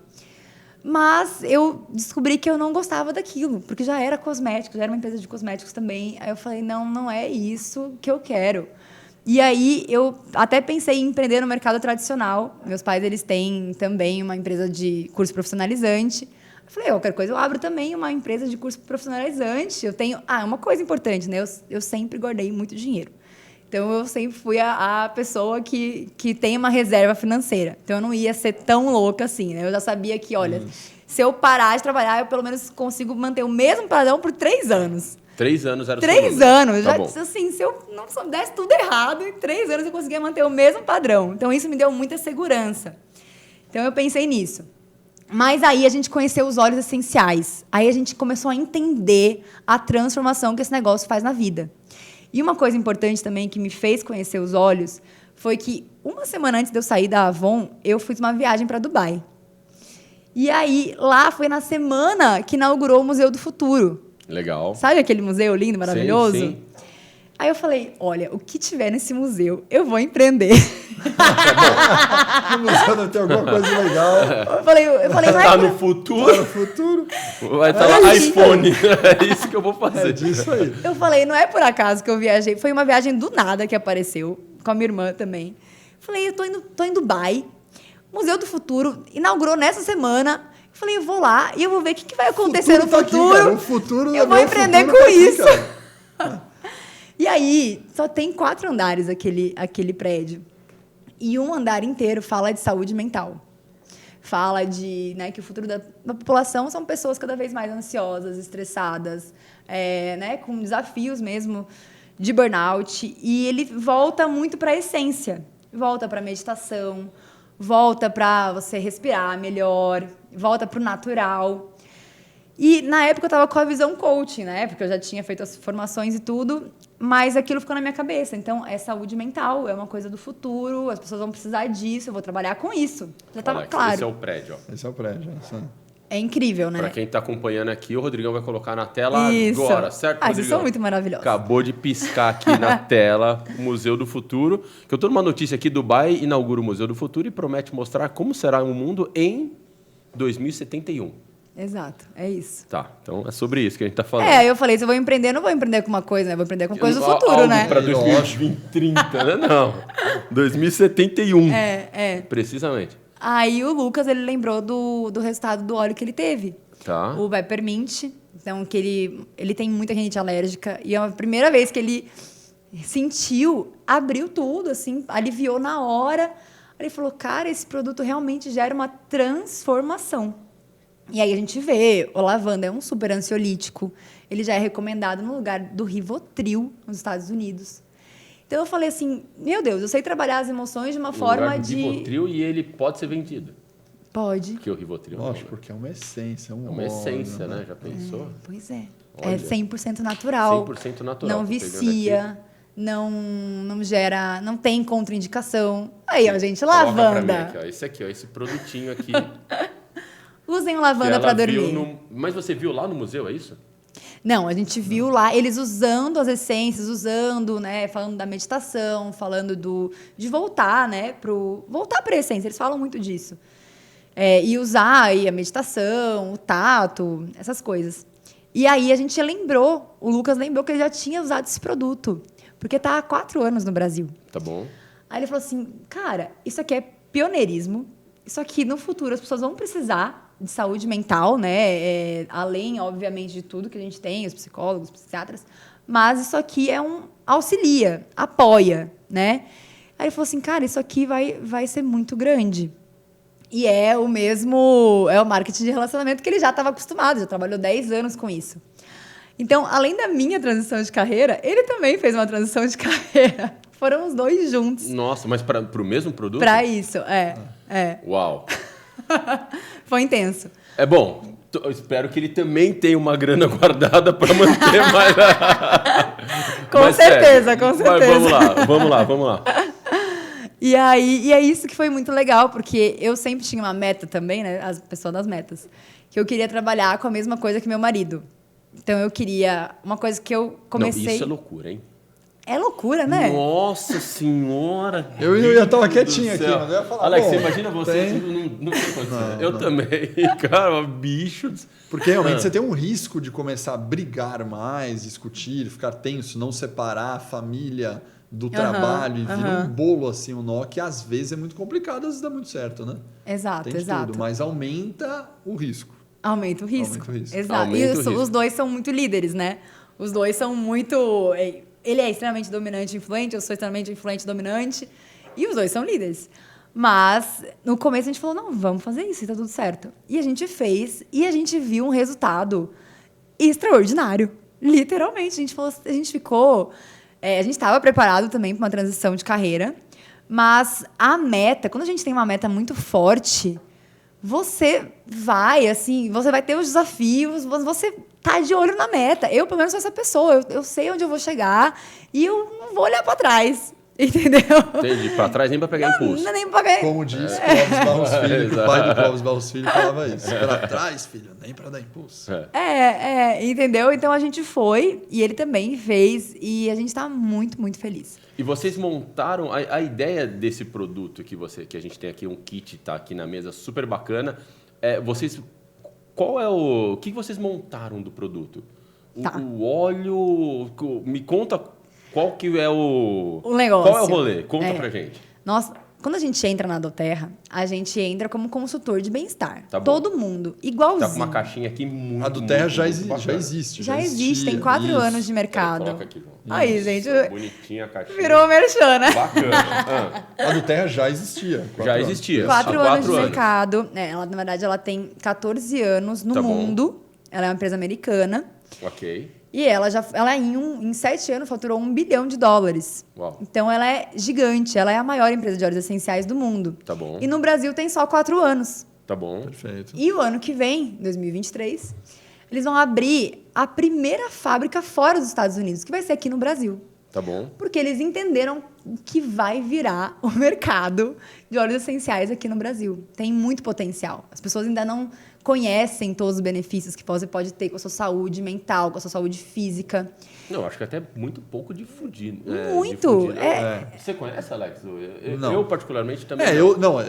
Mas eu descobri que eu não gostava daquilo, porque já era cosméticos, já era uma empresa de cosméticos também. Aí eu falei, não é isso que eu quero. E aí, eu até pensei em empreender no mercado tradicional. Meus pais, eles têm também uma empresa de curso profissionalizante. Eu falei, qualquer coisa, eu abro também uma empresa de curso profissionalizante. Eu tenho... uma coisa importante, né? Eu sempre guardei muito dinheiro. Então, eu sempre fui a pessoa que tem uma reserva financeira. Então, eu não ia ser tão louca assim, né? Eu já sabia que, olha, se eu parar de trabalhar, eu pelo menos consigo manter o mesmo padrão por 3 anos. 3 anos era o 3 anos. Tá Já bom. disse assim, se eu não desse tudo errado, em 3 anos eu conseguia manter o mesmo padrão. Então, isso me deu muita segurança. Então, eu pensei nisso. Mas aí a gente conheceu os óleos essenciais. Aí a gente começou a entender a transformação que esse negócio faz na vida. E uma coisa importante também que me fez conhecer os óleos foi que uma semana antes de eu sair da Avon, eu fiz uma viagem para Dubai. E aí, lá foi na semana que inaugurou o Museu do Futuro. Legal. Sabe aquele museu lindo, maravilhoso? Sim, sim. Aí eu falei, olha, o que tiver nesse museu, eu vou empreender. No museu deve ter alguma coisa legal. Eu falei, não é Tá por- no futuro, No futuro. vai estar lá iPhone. É isso que eu vou fazer. É disso aí. Eu falei, não é por acaso que eu viajei. Foi uma viagem do nada que apareceu, com a minha irmã também. Falei, eu tô em Dubai, Museu do Futuro, inaugurou nessa semana. Eu falei, eu vou lá e eu vou ver o que vai acontecer no Tá aqui, futuro. cara. O futuro Eu vou meu empreender futuro com tá aqui, isso. cara. E aí, só tem 4 andares aquele prédio. E um andar inteiro fala de saúde mental. Fala de, né, que o futuro da população são pessoas cada vez mais ansiosas, estressadas, né, com desafios mesmo de burnout. E ele volta muito para a essência. Volta para a meditação, volta para você respirar melhor, volta para o natural. E, na época, eu estava com a visão coaching, né? Porque eu já tinha feito as formações e tudo, mas aquilo ficou na minha cabeça. Então, é saúde mental, é uma coisa do futuro, as pessoas vão precisar disso, eu vou trabalhar com isso. Já estava Alex, claro. esse é o prédio, ó. Esse é o prédio. É incrível, né? Pra quem tá acompanhando aqui, o Rodrigão vai colocar na tela Isso. agora, certo, Vocês Rodrigão? são muito maravilhosos. Acabou de piscar aqui na tela o Museu do Futuro. Que eu tô numa notícia aqui, Dubai inaugura o Museu do Futuro e promete mostrar como será o mundo em 2071. Exato, é isso. Tá, então é sobre isso que a gente tá falando. Eu falei, se eu vou empreender, não vou empreender com uma coisa, né? Vou empreender com coisa do futuro, Algo né? pra 2030, né? Não. 2071. Precisamente. Aí o Lucas, ele lembrou do resultado do óleo que ele teve. Tá. O Peppermint, então que ele tem muita rinite alérgica e é a primeira vez que ele sentiu, abriu tudo, assim, aliviou na hora. Aí ele falou, cara, esse produto realmente gera uma transformação. E aí a gente vê, o lavanda é um super ansiolítico, ele já é recomendado no lugar do Rivotril nos Estados Unidos. Então eu falei assim, meu Deus, eu sei trabalhar as emoções de uma forma de... Rivotril e ele pode ser vendido. Pode. Porque o Rivotril Lógico, não, né? porque é uma essência. É uma essência, né? Já pensou? Pois é. Olha. É 100% natural. 100% natural. Não Tô pegando vicia, não gera, não tem contraindicação. Aí, ó, gente, Coloca pra mim lavanda. aqui, ó. Esse aqui, ó, esse produtinho aqui. Usem o lavanda que para ela viu dormir. Mas você viu lá no museu, é isso? Não, a gente viu lá eles usando as essências, usando, né, falando da meditação, falando de voltar, né, voltar para a essência. Eles falam muito disso. E usar aí a meditação, o tato, essas coisas. E aí a gente lembrou, o Lucas lembrou que ele já tinha usado esse produto, porque tá há 4 anos no Brasil. Tá bom. Aí ele falou assim, cara, isso aqui é pioneirismo. Isso aqui, no futuro, as pessoas vão precisar de saúde mental, né? Além, obviamente, de tudo que a gente tem, os psicólogos, os psiquiatras. Mas isso aqui auxilia, apoia, né? Aí ele falou assim, cara, isso aqui vai ser muito grande. E é o marketing de relacionamento que ele já estava acostumado, já trabalhou 10 anos com isso. Então, além da minha transição de carreira, ele também fez uma transição de carreira. Foram os dois juntos. Nossa, mas para o mesmo produto? Para isso, Uau. Foi intenso. É bom. Eu espero que ele também tenha uma grana guardada para manter mais. Com certeza. Mas vamos lá. E é isso que foi muito legal, porque eu sempre tinha uma meta também, né? As pessoas das metas. Que eu queria trabalhar com a mesma coisa que meu marido. Então, eu queria uma coisa que eu comecei... Não, isso é loucura, hein? É loucura, né? Nossa senhora! Eu ia estar quietinho aqui, mas eu ia falar. Alex, bom, você imagina você? tem... Não tem condição. Eu também, cara, bicho. Porque realmente você tem um risco de começar a brigar mais, discutir, ficar tenso, não separar a família do trabalho e vira um bolo assim, um nó, que às vezes é muito complicado, às vezes dá muito certo, né? Exato. Tudo, mas aumenta o risco. Aumenta o risco. Aumenta o risco. Exato. Aumenta o E risco. os dois são muito líderes, né? Os dois são muito... ele é extremamente dominante e influente, eu sou extremamente influente e dominante, e os dois são líderes. Mas, no começo, a gente falou, não, vamos fazer isso, e tá tudo certo. E a gente fez, e a gente viu um resultado extraordinário. Literalmente. A gente ficou... a gente estava preparado também para uma transição de carreira, mas a meta, quando a gente tem uma meta muito forte, você vai ter os desafios, você tá de olho na meta. Eu, pelo menos, sou essa pessoa. Eu sei onde eu vou chegar e eu não vou olhar para trás. Entendeu? Entendi. Pra trás nem pra pegar impulso. Não, nem pra pegar... Como disse Clóvis Barros Filho, que o pai do Clóvis Barros Filho falava isso. Pra trás, filho, nem pra dar impulso. Entendeu? Então a gente foi e ele também fez e a gente tá muito, muito feliz. E vocês montaram a ideia desse produto que a gente tem aqui, um kit, tá aqui na mesa, super bacana. O que vocês montaram do produto? O óleo, me conta qual que é o negócio. Qual é o rolê? Conta pra gente. Nossa, quando a gente entra na doTERRA, a gente entra como consultor de bem-estar. Tá bom. Todo mundo, igualzinho. Tá com uma caixinha aqui muito... A doTERRA já existe. Já existe, tem 4 anos de mercado. Coloca aqui, João. Aí, gente. Bonitinha a caixinha. Virou merchan, né? Bacana. A doTERRA já existia. 4 anos de mercado. Ela, na verdade, ela tem 14 anos no mundo. Bom. Ela é uma empresa americana. Ok. E ela em 7 anos faturou $1 bilhão. Uau. Então ela é gigante, ela é a maior empresa de óleos essenciais do mundo. Tá bom. E no Brasil tem só 4 anos. Tá bom. Perfeito. E o ano que vem, 2023, eles vão abrir a primeira fábrica fora dos Estados Unidos, que vai ser aqui no Brasil. Tá bom. Porque eles entenderam que vai virar o mercado de óleos essenciais aqui no Brasil. Tem muito potencial. As pessoas ainda não conhecem todos os benefícios que você pode ter com a sua saúde mental, com a sua saúde física. Não, acho que até muito pouco difundido. Muito. Você conhece, Alex? Não. Eu particularmente também. Cara, eu não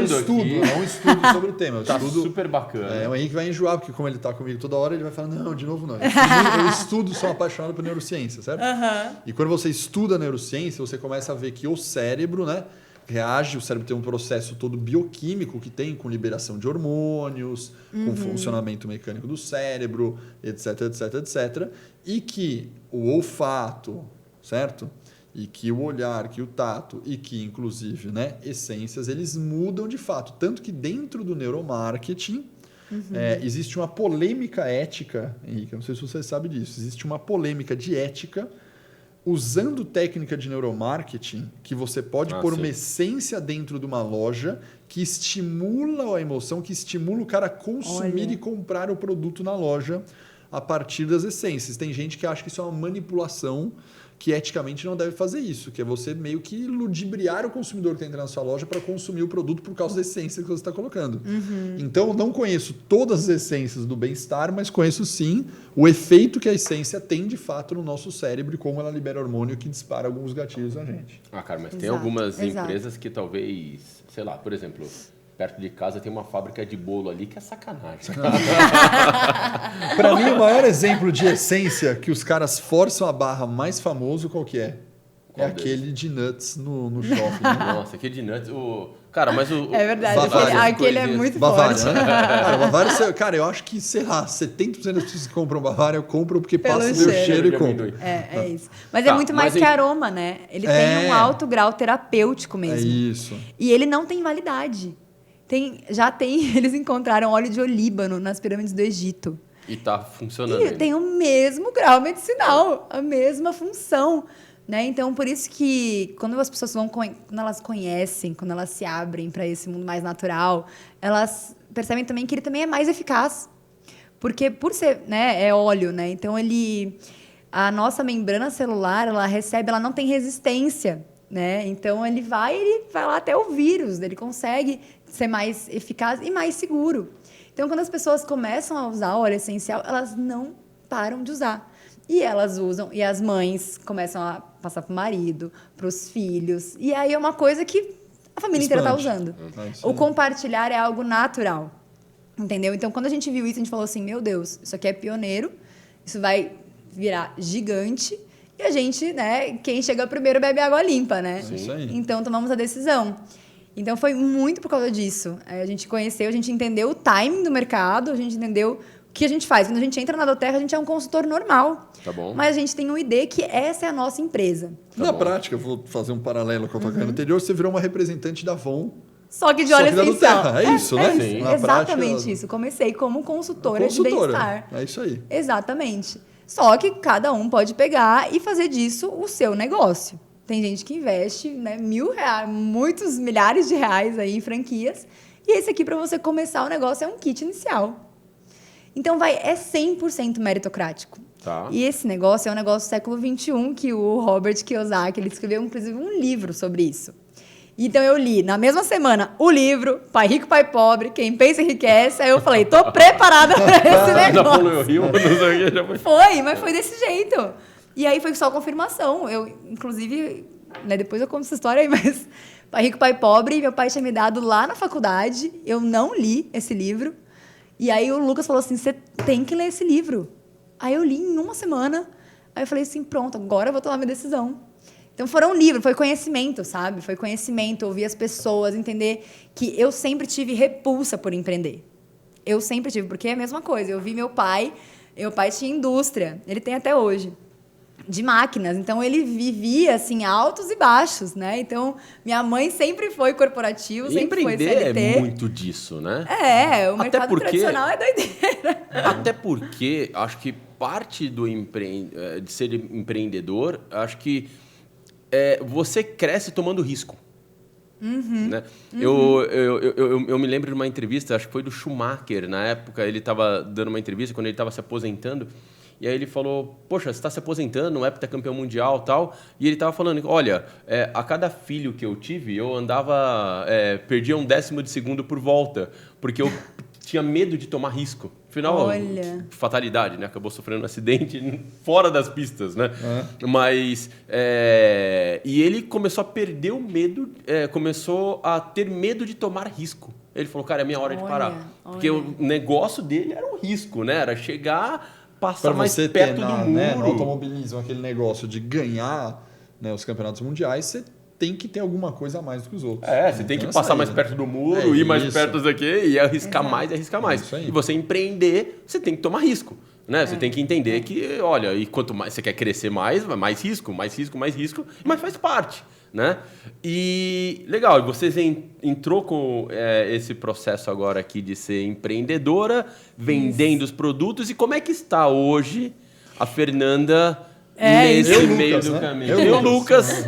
estudo, aqui. Não estudo sobre o tema. Tá super bacana. O Henrique vai enjoar, porque como ele tá comigo toda hora, ele vai falar, não, de novo não. Eu estudo, sou apaixonado por neurociência, certo? E quando você estuda neurociência, você começa a ver que o cérebro, né, reage, o cérebro tem um processo todo bioquímico que tem com liberação de hormônios, com funcionamento mecânico do cérebro, etc, etc, etc. E que o olfato, certo? E que o olhar, que o tato e que, inclusive, né, essências, eles mudam de fato. Tanto que dentro do neuromarketing existe uma polêmica ética, Henrique, eu não sei se você sabe disso, existe uma polêmica de ética usando técnica de neuromarketing, que você pode pôr uma essência dentro de uma loja que estimula a emoção, que estimula o cara a consumir e comprar o produto na loja a partir das essências. Tem gente que acha que isso é uma manipulação, que eticamente não deve fazer isso, que é você meio que ludibriar o consumidor que está entrando na sua loja para consumir o produto por causa da essência que você está colocando. Então, eu não conheço todas as essências do bem-estar, mas conheço sim o efeito que a essência tem de fato no nosso cérebro e como ela libera hormônio que dispara alguns gatilhos na gente. Cara, mas tem algumas empresas que talvez, sei lá, por exemplo, perto de casa tem uma fábrica de bolo ali que é sacanagem. Para mim, o maior exemplo de essência que os caras forçam a barra mais famoso, qual que é? Qual é deles? Aquele de nuts no shopping. Né? Nossa, aquele de nuts... Cara, mas É verdade, aquele é muito Bavária, forte. né? Bavária, eu acho que, sei lá, 70% das pessoas que compram Bavária compram porque Pelo passam o cheiro e compram. É isso. Mas é muito mais que aroma, né? Ele tem um alto grau terapêutico mesmo. É isso. E ele não tem validade. Eles encontraram óleo de olíbano nas pirâmides do Egito. E tá funcionando. E tem o mesmo grau medicinal, a mesma função. Né? Então, por isso que quando as pessoas quando elas conhecem, quando elas se abrem para esse mundo mais natural, elas percebem também que ele também é mais eficaz. Porque por ser, né, é óleo, né? Então a nossa membrana celular, ela não tem resistência, né? Então ele vai lá até o vírus, ele consegue ser mais eficaz e mais seguro. Então, quando as pessoas começam a usar óleo essencial, elas não param de usar. E elas usam, e as mães começam a passar para o marido, para os filhos. E aí é uma coisa que a família inteira está usando. O compartilhar é algo natural. Entendeu? Então, quando a gente viu isso, a gente falou assim, meu Deus, isso aqui é pioneiro, isso vai virar gigante. E a gente, né, quem chega primeiro bebe água limpa, né? Isso aí. Então, tomamos a decisão. Então, foi muito por causa disso. A gente conheceu, a gente entendeu o timing do mercado, a gente entendeu que a gente faz? Quando a gente entra na Doterra, a gente é um consultor normal. Tá bom. Mas a gente tem um ID que essa é a nossa empresa. Na prática, eu vou fazer um paralelo com a tua carreira anterior, você virou uma representante da Avon. Só que de óleo da essencial. Doterra. É isso, né? Sim. Na Exatamente prática, isso. Comecei como consultora de bem-estar. É isso aí. Exatamente. Só que cada um pode pegar e fazer disso o seu negócio. Tem gente que investe, né, R$1.000, muitos milhares de reais aí em franquias. E esse aqui, para você começar o negócio, é um kit inicial. Então, é 100% meritocrático. Tá. E esse negócio é um negócio do século XXI, que o Robert Kiyosaki, ele escreveu, inclusive, um livro sobre isso. Então, eu li, na mesma semana, o livro Pai Rico, Pai Pobre, Quem Pensa Enriquece. Aí eu falei, tô preparada para esse negócio. Já falou Rio, não sei o que, já foi. Foi, mas foi desse jeito. E aí foi só confirmação. Eu, inclusive, né, depois eu conto essa história aí, mas Pai Rico, Pai Pobre, meu pai tinha me dado lá na faculdade. Eu não li esse livro. E aí o Lucas falou assim, você tem que ler esse livro. Aí eu li em uma semana. Aí eu falei assim, pronto, agora eu vou tomar minha decisão. Então, foram livros, foi conhecimento, sabe? Foi conhecimento, ouvir as pessoas, entender que eu sempre tive repulsa por empreender. Eu sempre tive, porque é a mesma coisa. Eu vi meu pai tinha indústria, ele tem até hoje, de máquinas. Então, ele vivia, assim, altos e baixos, né? Então, minha mãe sempre foi corporativo, sempre foi CLT. Empreender é muito disso, né? O mercado tradicional é doideira. Até porque, acho que parte de ser empreendedor, acho que você cresce tomando risco. Né? Eu me lembro de uma entrevista, acho que foi do Schumacher, na época, ele estava dando uma entrevista quando ele estava se aposentando, e aí ele falou, poxa, você está se aposentando, não é para ter campeão mundial e tal, e ele estava falando, olha, a cada filho que eu tive, eu andava, perdia 1/10 de segundo por volta, porque eu tinha medo de tomar risco. Afinal, Olha. fatalidade, né? Acabou sofrendo um acidente fora das pistas, né? Mas... e ele começou a perder o medo, começou a ter medo de tomar risco. Ele falou, cara, é minha hora de parar. Porque o negócio dele era um risco, né? Era chegar, passar mais perto do muro. Né, no automobilismo, aquele negócio de ganhar, né, os campeonatos mundiais, você tem que ter alguma coisa a mais do que os outros. Você tem que passar mais perto do muro, ir mais perto daqui e arriscar mais. E você empreender, você tem que tomar risco. Né? Você tem que entender que, olha, e quanto mais você quer crescer mais risco, mas faz parte. Né? E legal, você entrou com esse processo agora aqui de ser empreendedora, vendendo os produtos. E como é que está hoje a Fernanda nesse meio do caminho? Eu, Lucas.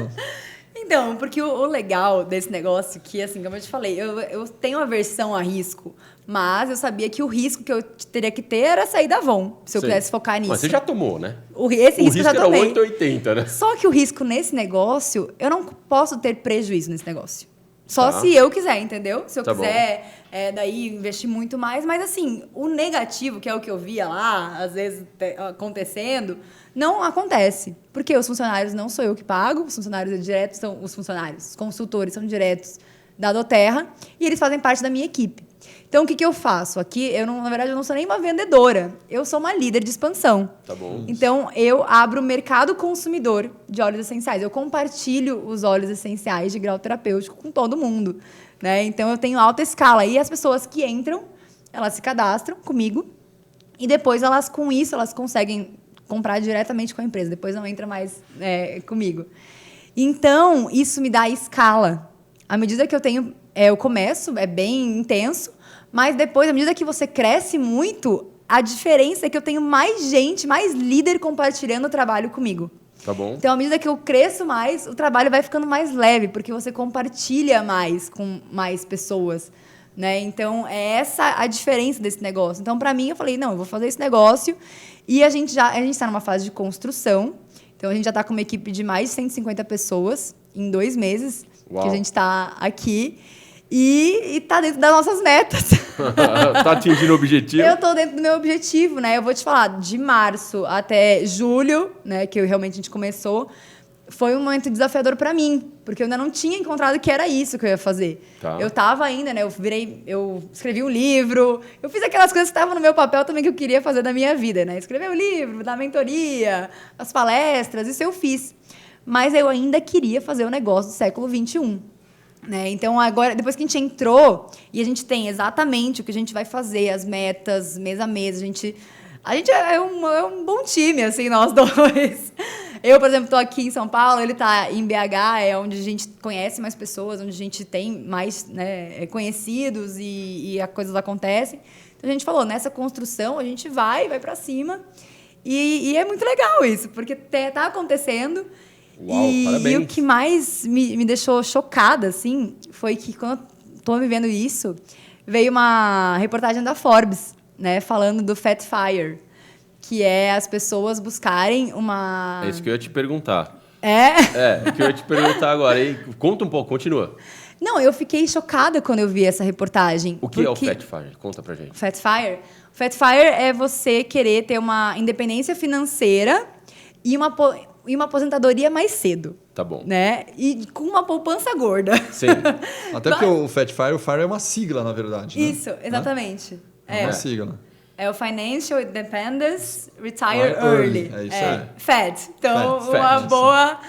Então, porque o legal desse negócio, que assim, como eu te falei, eu tenho aversão a risco, mas eu sabia que o risco que eu teria que ter era sair da Avon, se eu quisesse focar nisso. Mas você já tomou, né? Esse risco eu já tomei. Era 880, né? Só que o risco nesse negócio, eu não posso ter prejuízo nesse negócio. Só se eu quiser, entendeu? Se eu quiser, daí investir muito mais. Mas assim, o negativo, que é o que eu via lá, às vezes acontecendo, não acontece. Porque os funcionários não sou eu que pago, os funcionários diretos são os funcionários, os consultores são diretos da Doterra e eles fazem parte da minha equipe. Então, o que eu faço? Aqui, na verdade, eu não sou nem uma vendedora, eu sou uma líder de expansão. Tá bom. Então, eu abro o mercado consumidor de óleos essenciais. Eu compartilho os óleos essenciais de grau terapêutico com todo mundo. Né? Então, eu tenho alta escala. E as pessoas que entram, elas se cadastram comigo e depois, com isso, elas conseguem comprar diretamente com a empresa. Depois não entra mais comigo. Então, isso me dá escala. À medida que eu tenho... eu começo, é bem intenso, mas depois, à medida que você cresce muito, a diferença é que eu tenho mais gente, mais líder compartilhando o trabalho comigo. Tá bom. Então, à medida que eu cresço mais, o trabalho vai ficando mais leve, porque você compartilha mais com mais pessoas. Né? Então, é essa a diferença desse negócio. Então, para mim, eu falei, não, eu vou fazer esse negócio. E a gente está numa fase de construção. Então, a gente já está com uma equipe de mais de 150 pessoas em 2 meses. Uau. Que a gente está aqui. E está dentro das nossas metas. Está atingindo o objetivo? Eu estou dentro do meu objetivo, né? Eu vou te falar, de março até julho, né, que realmente a gente começou, foi um momento desafiador para mim, porque eu ainda não tinha encontrado que era isso que eu ia fazer. Tá. Eu estava ainda, né? Eu escrevi um livro, eu fiz aquelas coisas que estavam no meu papel também que eu queria fazer da minha vida, né? Escrever um livro, dar mentoria, as palestras, isso eu fiz. Mas eu ainda queria fazer o negócio do século XXI. Né? Então, agora, depois que a gente entrou e a gente tem exatamente o que a gente vai fazer, as metas, mês a mês, a gente é um bom time, assim, nós dois. Eu, por exemplo, estou aqui em São Paulo, ele está em BH, é onde a gente conhece mais pessoas, onde a gente tem mais, né, conhecidos e as coisas acontecem. Então, a gente falou, nessa construção, a gente vai para cima. E é muito legal isso, porque tá acontecendo. Uau, parabéns. E o que mais me deixou chocada, assim, foi que quando eu estou vivendo isso, veio uma reportagem da Forbes, né, falando do Fat Fire, que é as pessoas buscarem uma... É isso que eu ia te perguntar. É? O que eu ia te perguntar agora. E conta um pouco, continua. Não, eu fiquei chocada quando eu vi essa reportagem. O que é o Fat Fire? Conta pra gente. Fat Fire? O Fat Fire é você querer ter uma independência financeira e uma aposentadoria mais cedo. Tá bom. Né? E com uma poupança gorda. Sim. Até porque o Fire é uma sigla, na verdade. Né? Isso, exatamente. É uma sigla. É o Financial Independence Retire Early. É isso aí. FAT. Então, FAT, uma isso. boa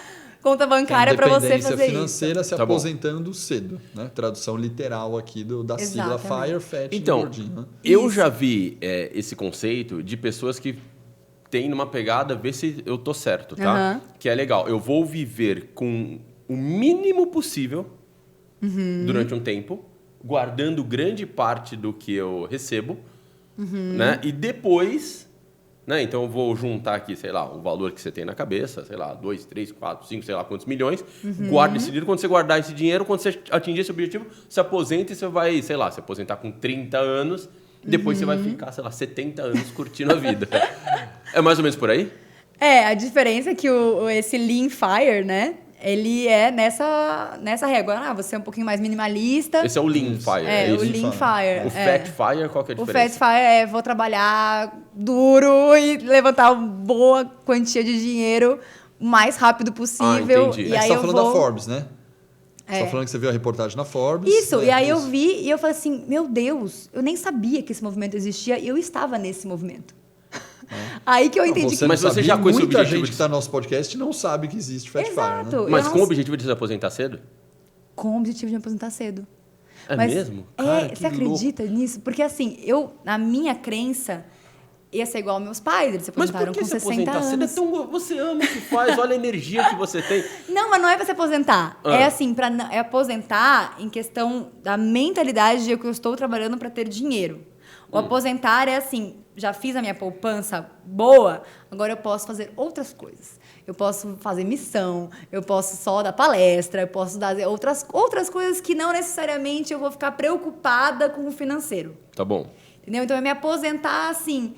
conta bancária para você fazer isso. Independência financeira se Tá bom. aposentando cedo. Né? Tradução literal aqui da sigla Exatamente. FIRE, FAT Então, e gordinho. Né? eu Isso. já vi esse conceito de pessoas que têm numa pegada, ver se eu tô certo, tá? Aham. Que é legal. Eu vou viver com o mínimo possível durante um tempo, guardando grande parte do que eu recebo, né? E depois, né? Então eu vou juntar aqui, sei lá, o valor que você tem na cabeça, sei lá, 2, 3, 4, 5, sei lá quantos milhões, guarda esse dinheiro. Quando você guardar esse dinheiro, quando você atingir esse objetivo, se aposenta e você vai, sei lá, se aposentar com 30 anos, depois você vai ficar, sei lá, 70 anos curtindo a vida. É mais ou menos por aí? A diferença é que esse Lean Fire, né? Ele é nessa régua. Você é um pouquinho mais minimalista. Esse é o Lean Fire, é o isso? Lean Fire. O Fat Fire, qual que é a O diferença? Fat Fire é vou trabalhar duro e levantar uma boa quantia de dinheiro o mais rápido possível. entendi. E Aí aí você tá eu falando vou... da Forbes, né? Você tá falando que você viu a reportagem na Forbes. Isso, né? e aí eu vi e eu falei assim, meu Deus, eu nem sabia que esse movimento existia e eu estava nesse movimento. Aí que eu entendi que... Mas não você sabia, já com esse muita objetivo gente de- que está no nosso podcast não sabe que existe Fat Fire, Exato. né? Mas Eu com não- o objetivo de se aposentar cedo? Com o objetivo de me aposentar cedo. É mesmo? Cara, que você acredita nisso? Porque assim, na minha crença, ia ser igual aos meus pais, eles se Mas por aposentaram que com se 60 aposentar cedo? anos. Você ama o que faz, olha a energia que você tem. Não, mas não é pra se aposentar. Ah. É assim, é aposentar em questão da mentalidade de que eu estou trabalhando para ter dinheiro. O aposentar é assim, já fiz a minha poupança boa, agora eu posso fazer outras coisas. Eu posso fazer missão, eu posso só dar palestra, eu posso dar outras coisas que não necessariamente eu vou ficar preocupada com o financeiro. Tá bom. Entendeu? Então é me aposentar assim,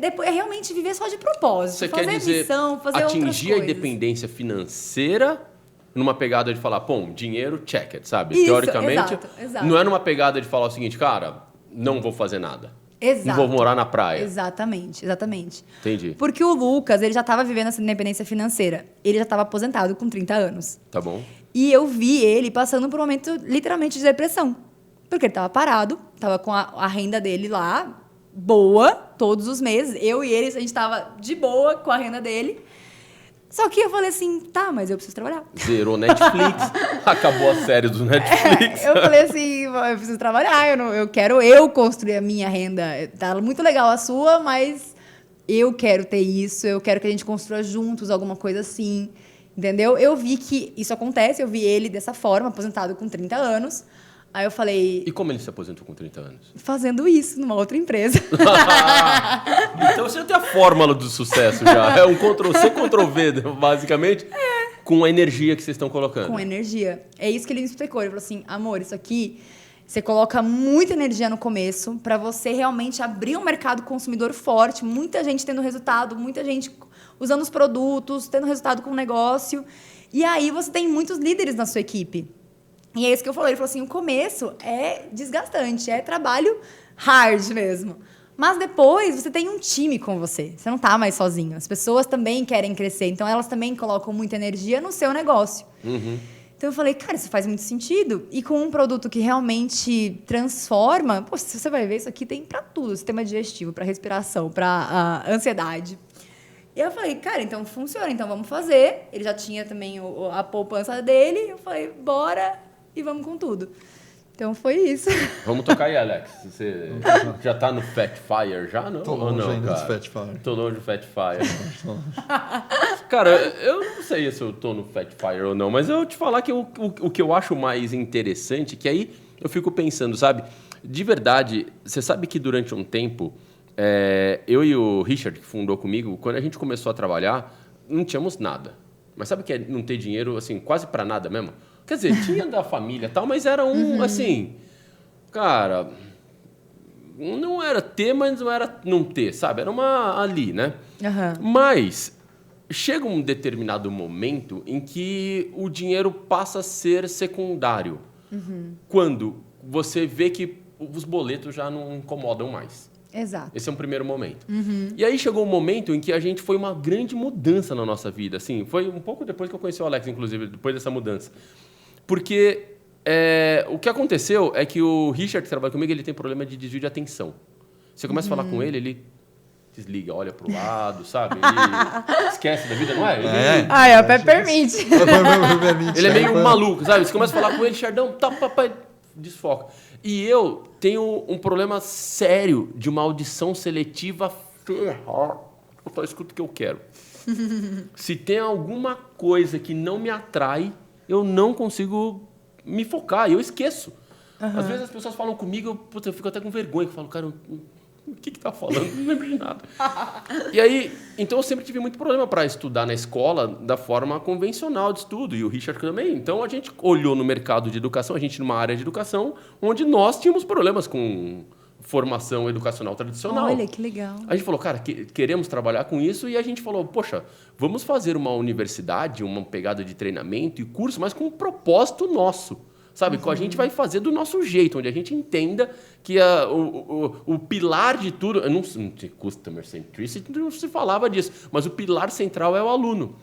depois é realmente viver só de propósito, Você fazer quer dizer missão, fazer outras atingir a coisas. independência financeira numa pegada de falar, pô, dinheiro, check it, sabe? Isso, Teoricamente, exato. não é numa pegada de falar o seguinte, cara, não vou fazer nada. Exato. Não vou morar na praia. Exatamente. Entendi. Porque o Lucas, ele já estava vivendo essa independência financeira. Ele já estava aposentado com 30 anos. Tá bom. E eu vi ele passando por um momento, literalmente, de depressão. Porque ele estava parado, estava com a renda dele lá, boa, todos os meses. Eu e ele, a gente estava de boa com a renda dele. Só que eu falei assim, tá, mas eu preciso trabalhar. Zerou Netflix, acabou a série do Netflix. Eu falei assim, eu preciso trabalhar, eu quero eu construir a minha renda. Tá muito legal a sua, mas eu quero ter isso, eu quero que a gente construa juntos alguma coisa assim, entendeu? Eu vi que isso acontece, eu vi ele dessa forma, aposentado com 30 anos. Aí eu falei, E como ele se aposentou com 30 anos? fazendo isso numa outra empresa. Então você já tem a fórmula do sucesso já. É um Ctrl-C, Ctrl-V, basicamente, com a energia que vocês estão colocando. Com energia. É isso que ele me explicou. Ele falou assim, amor, isso aqui, você coloca muita energia no começo para você realmente abrir um mercado consumidor forte, muita gente tendo resultado, muita gente usando os produtos, tendo resultado com o negócio. E aí você tem muitos líderes na sua equipe. E é isso que eu falei. Ele falou assim, o começo é desgastante, é trabalho hard mesmo. Mas depois você tem um time com você. Você não está mais sozinho. As pessoas também querem crescer. Então, elas também colocam muita energia no seu negócio. Então, eu falei, cara, isso faz muito sentido. E com um produto que realmente transforma... Pô, se você vai ver, isso aqui tem para tudo. Sistema digestivo, para respiração, para ansiedade. E eu falei, cara, então funciona. Então, vamos fazer. Ele já tinha também a poupança dele. Eu falei, bora... e vamos com tudo. Então foi isso. Vamos tocar aí, Alex. Você já tá no Fat Fire já? Não? Tô longe não, ainda cara? do Fat Fire. Tô longe do Fat Fire. Cara, eu não sei se eu tô no Fat Fire ou não, mas eu vou te falar que o que eu acho mais interessante, que aí eu fico pensando, sabe? De verdade, você sabe que durante um tempo, eu e o Richard, que fundou comigo, quando a gente começou a trabalhar, não tínhamos nada. Mas sabe o que é não ter dinheiro, assim, quase pra nada mesmo? Quer dizer, tinha da família e tal, mas era assim... Cara, não era ter, mas não era não ter, sabe? Era uma ali, né? Mas chega um determinado momento em que o dinheiro passa a ser secundário. Quando você vê que os boletos já não incomodam mais. Exato. Esse é um primeiro momento. E aí chegou um momento em que a gente foi uma grande mudança na nossa vida. Assim, foi um pouco depois que eu conheci o Alex, inclusive, depois dessa mudança. Porque o que aconteceu é que o Richard, que trabalha comigo, ele tem problema de desvio de atenção. Você começa a falar com ele, ele desliga, olha pro lado, sabe? Ele esquece da vida, não é? O pé permite. Ele é meio maluco, sabe? Você começa a falar com ele, Xardão, tá, papai, desfoca. E eu tenho um problema sério de uma audição seletiva ferrada. Eu só escuto o que eu quero. Se tem alguma coisa que não me atrai, eu não consigo me focar, eu esqueço. Às vezes as pessoas falam comigo, eu fico até com vergonha, eu falo, cara, o que tá falando? Não lembro de nada. E aí, então eu sempre tive muito problema para estudar na escola da forma convencional de estudo, e o Richard também. Então a gente olhou no mercado de educação, a gente numa área de educação, onde nós tínhamos problemas com formação educacional tradicional. Olha, que legal. A gente falou, cara, queremos trabalhar com isso, e a gente falou, poxa, vamos fazer uma universidade, uma pegada de treinamento e curso, mas com um propósito nosso, sabe? Que a gente vai fazer do nosso jeito, onde a gente entenda que o pilar de tudo, não tem customer centricity, não se falava disso, mas o pilar central é o aluno.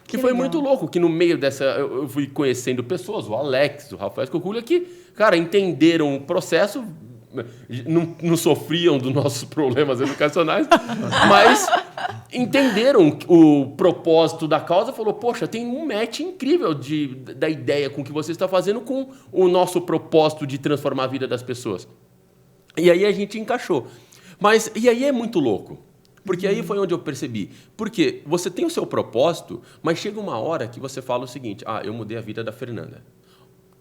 Que foi legal. Muito louco, que no meio dessa, eu fui conhecendo pessoas, o Alex, o Rafael Escoculha, que, cara, entenderam o processo, não sofriam dos nossos problemas educacionais, mas entenderam o propósito da causa, falou, poxa, tem um match incrível da ideia com o que você está fazendo com o nosso propósito de transformar a vida das pessoas. E aí a gente encaixou. E aí é muito louco, porque aí foi onde eu percebi. Porque você tem o seu propósito, mas chega uma hora que você fala o seguinte, eu mudei a vida da Fernanda.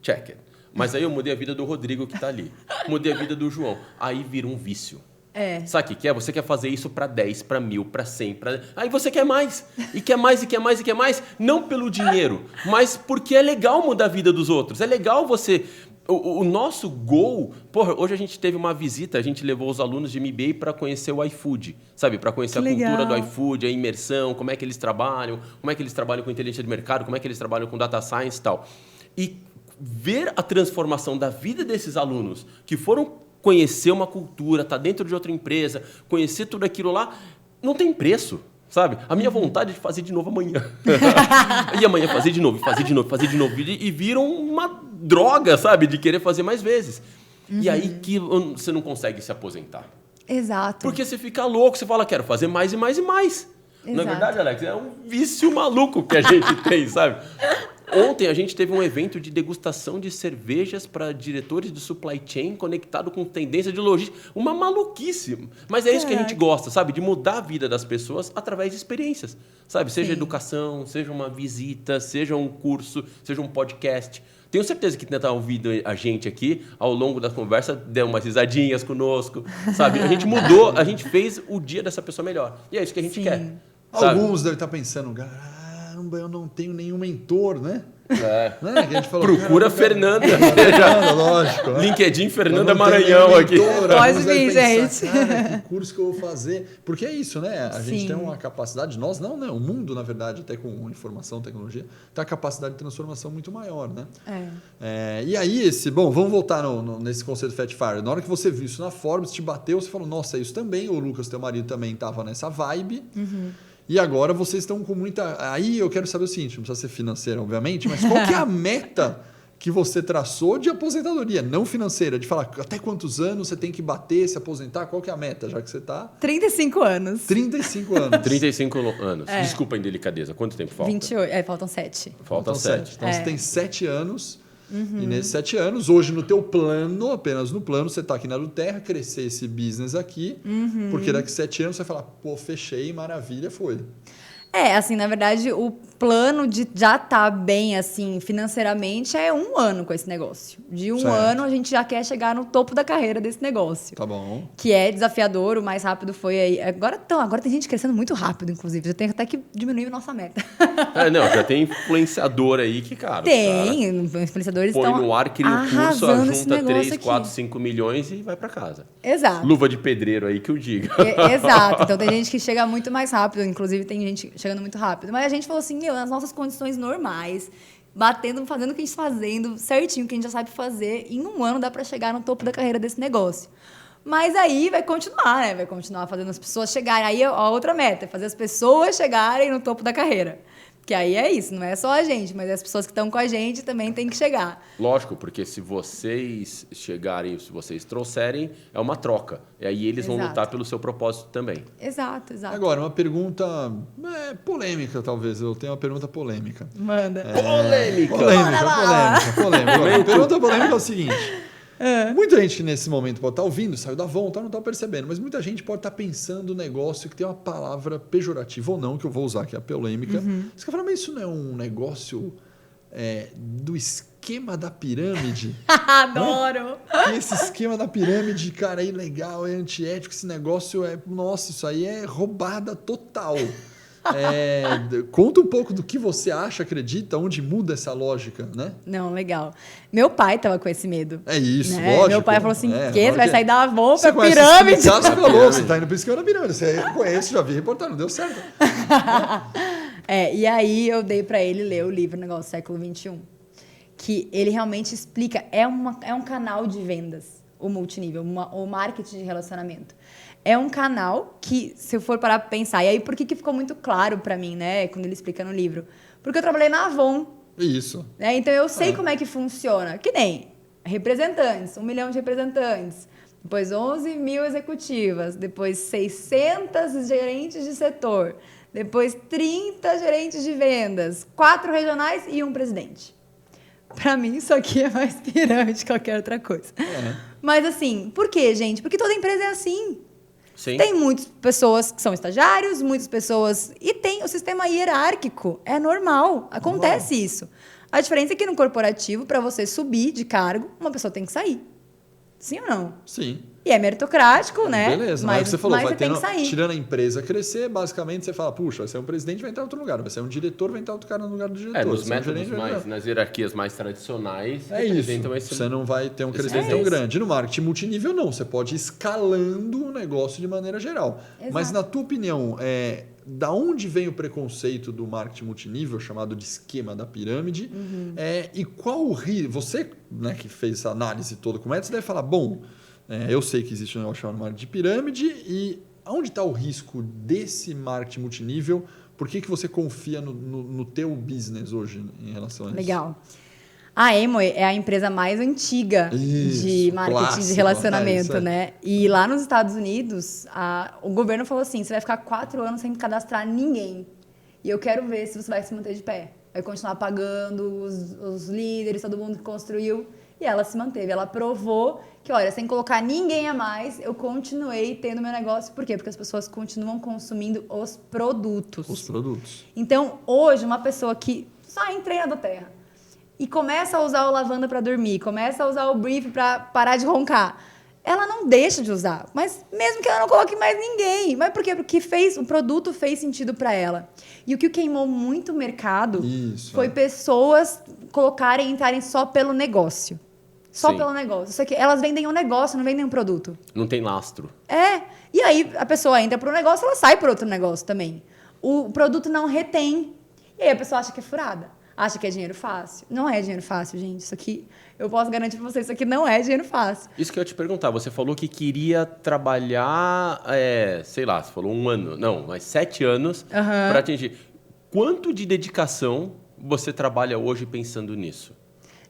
Check it. Mas aí eu mudei a vida do Rodrigo que está ali. Mudei a vida do João. Aí vira um vício. Sabe o que é? Você quer fazer isso para 10, para 1000, para 100. Aí você quer mais. E quer mais, e quer mais, e quer mais. Não pelo dinheiro, mas porque é legal mudar a vida dos outros. É legal você... O nosso goal... Porra, hoje a gente teve uma visita, a gente levou os alunos de MBA para conhecer o iFood. Sabe? Para conhecer a cultura do iFood, a imersão, como é que eles trabalham, como é que eles trabalham com inteligência de mercado, como é que eles trabalham com data science e tal. E ver a transformação da vida desses alunos que foram conhecer uma cultura, tá dentro de outra empresa, conhecer tudo aquilo lá, não tem preço, sabe? A minha vontade é de fazer de novo amanhã. E amanhã fazer de novo, fazer de novo, fazer de novo. E viram uma droga, sabe? De querer fazer mais vezes. E aí que você não consegue se aposentar. Exato. Porque você fica louco, você fala, quero fazer mais e mais e mais. Exato. Na verdade, Alex, é um vício maluco que a gente tem, sabe? Ontem a gente teve um evento de degustação de cervejas para diretores de supply chain conectado com tendência de logística. Uma maluquice. Mas é isso que a gente gosta, sabe? De mudar a vida das pessoas através de experiências. Sabe? Seja educação, seja uma visita, seja um curso, seja um podcast. Tenho certeza que tentar ouvir a gente aqui, ao longo da conversa, deu umas risadinhas conosco, sabe? A gente mudou, a gente fez o dia dessa pessoa melhor. E é isso que a gente quer. Sabe? Alguns devem estar pensando, caramba, eu não tenho nenhum mentor, né? Né? Que a gente falou, procura Fernanda. Lógico. Né? LinkedIn Fernanda Maranhão aqui. Pode vir, gente. Cara, que curso que eu vou fazer? Porque é isso, né? A gente tem uma capacidade, nós não, né? O mundo, na verdade, até com informação, tecnologia, tem a capacidade de transformação muito maior, né? E aí, vamos voltar nesse conceito Fat Fire. Na hora que você viu isso na Forbes, te bateu, você falou, nossa, isso também. O Lucas, teu marido, também estava nessa vibe. E agora vocês estão com muita... Aí eu quero saber o seguinte, não precisa ser financeira, obviamente, mas qual que é a meta que você traçou de aposentadoria, não financeira? De falar até quantos anos você tem que bater, se aposentar? Qual que é a meta, já que você está... 35 anos. 35 anos. 35 anos. Desculpa a indelicadeza. Quanto tempo falta? 28. Faltam 7. Faltam 7. Então você tem 7 anos E nesses 7 anos, hoje no teu plano, apenas no plano, você está aqui na Luterra, crescer esse business aqui, porque daqui a 7 anos você vai falar, pô, fechei, maravilha, foi. Assim, na verdade, o plano de já estar bem, assim, financeiramente é 1 ano com esse negócio. De 1 ano, a gente já quer chegar no topo da carreira desse negócio. Tá bom. Que é desafiador, o mais rápido foi aí. Agora tem gente crescendo muito rápido, inclusive. Já tem até que diminuir a nossa meta. Já tem influenciador aí que, cara... Tem, os influenciadores põe estão no ar, cria o curso, junta 3, 4, 5 milhões e vai pra casa. Exato. Luva de pedreiro aí que eu diga. Exato. Então tem gente que chega muito mais rápido, inclusive tem gente chegando muito rápido. Mas a gente falou assim, as nossas condições normais, fazendo o que a gente está fazendo, certinho, o que a gente já sabe fazer, em 1 ano dá para chegar no topo da carreira desse negócio. Mas aí vai continuar, né? Vai continuar fazendo as pessoas chegarem. Aí a outra meta é fazer as pessoas chegarem no topo da carreira. Que aí é isso, não é só a gente, mas as pessoas que estão com a gente também têm que chegar. Lógico, porque se vocês chegarem, se vocês trouxerem, é uma troca. E aí eles vão lutar pelo seu propósito também. Exato. Agora, uma pergunta polêmica, talvez. Eu tenho uma pergunta polêmica. Manda. Polêmica. A pergunta polêmica é o seguinte. Muita gente nesse momento pode estar ouvindo, saiu da Avon, não está percebendo, mas muita gente pode estar pensando um negócio que tem uma palavra pejorativa ou não, que eu vou usar, que é a polêmica. Você quer falar, mas isso não é um negócio do esquema da pirâmide? Adoro! E esse esquema da pirâmide, cara, é ilegal, é antiético, esse negócio nossa, isso aí é roubada total. Conta um pouco do que você acha, acredita, onde muda essa lógica, né? Não, legal. Meu pai tava com esse medo. É isso, né? lógico. Meu pai falou assim, você vai sair da Avon pra pirâmide? Você falou, você tá indo pro esquema da pirâmide. Você conhece, já vi reportagem, não deu certo. E aí eu dei pra ele ler o livro Negócio Século XXI. Que ele realmente explica, é um canal de vendas, o multinível, o marketing de relacionamento. É um canal que, se eu for parar para pensar, e aí por que ficou muito claro para mim, né, quando ele explica no livro? Porque eu trabalhei na Avon. Isso. Né, então eu sei como é que funciona. Que nem representantes, 1 milhão de representantes, depois 11 mil executivas, depois 600 gerentes de setor, depois 30 gerentes de vendas, 4 regionais e 1 presidente. Para mim, isso aqui é mais pirâmide que qualquer outra coisa. Mas assim, por quê, gente? Porque toda empresa é assim. Sim. Tem muitas pessoas que são estagiários, muitas pessoas... E tem o sistema hierárquico. É normal. Acontece isso. A diferença é que no corporativo, para você subir de cargo, uma pessoa tem que sair. Sim ou não? Sim. E é meritocrático, né? Beleza, mas você falou, vai tem que sair. Tirando a empresa crescer, basicamente você fala, puxa, vai ser um presidente, vai entrar em outro lugar, vai ser um diretor, vai entrar outro cara no lugar do diretor. Nos métodos nas hierarquias mais tradicionais, isso. Você não vai ter um crescimento tão grande. No marketing multinível, não. Você pode ir escalando o negócio de maneira geral. Exato. Mas, na tua opinião, da onde vem o preconceito do marketing multinível, chamado de esquema da pirâmide? E qual o risco? Você, né, que fez essa análise toda, como é que você deve falar, bom... eu sei que existe um negócio chamado marketing de pirâmide e onde está o risco desse marketing multinível? Por que você confia no teu business hoje em relação a isso? Legal. A Amway é a empresa mais antiga de marketing de relacionamento, né? E lá nos Estados Unidos, o governo falou assim, você vai ficar 4 anos sem cadastrar ninguém. E eu quero ver se você vai se manter de pé. Vai continuar pagando os líderes, todo mundo que construiu. E ela se manteve. Ela provou que, olha, sem colocar ninguém a mais, eu continuei tendo meu negócio. Por quê? Porque as pessoas continuam consumindo os produtos. Os produtos. Então, hoje, uma pessoa que só treina do terra e começa a usar o lavanda para dormir, começa a usar o brief para parar de roncar, ela não deixa de usar. Mas mesmo que ela não coloque mais ninguém. Mas por quê? Porque o produto fez sentido para ela. E o que queimou muito o mercado foi pessoas entrarem só pelo negócio. Só pelo negócio. Isso aqui, elas vendem um negócio, não vendem um produto. Não tem lastro. E aí a pessoa entra para um negócio, ela sai para outro negócio também. O produto não retém. E aí a pessoa acha que é furada. Acha que é dinheiro fácil. Não é dinheiro fácil, gente. Isso aqui, eu posso garantir para vocês, isso aqui não é dinheiro fácil. Isso que eu ia te perguntar. Você falou que queria trabalhar, sei lá, você falou 1 ano. Não, mas 7 anos para atingir. Quanto de dedicação você trabalha hoje pensando nisso?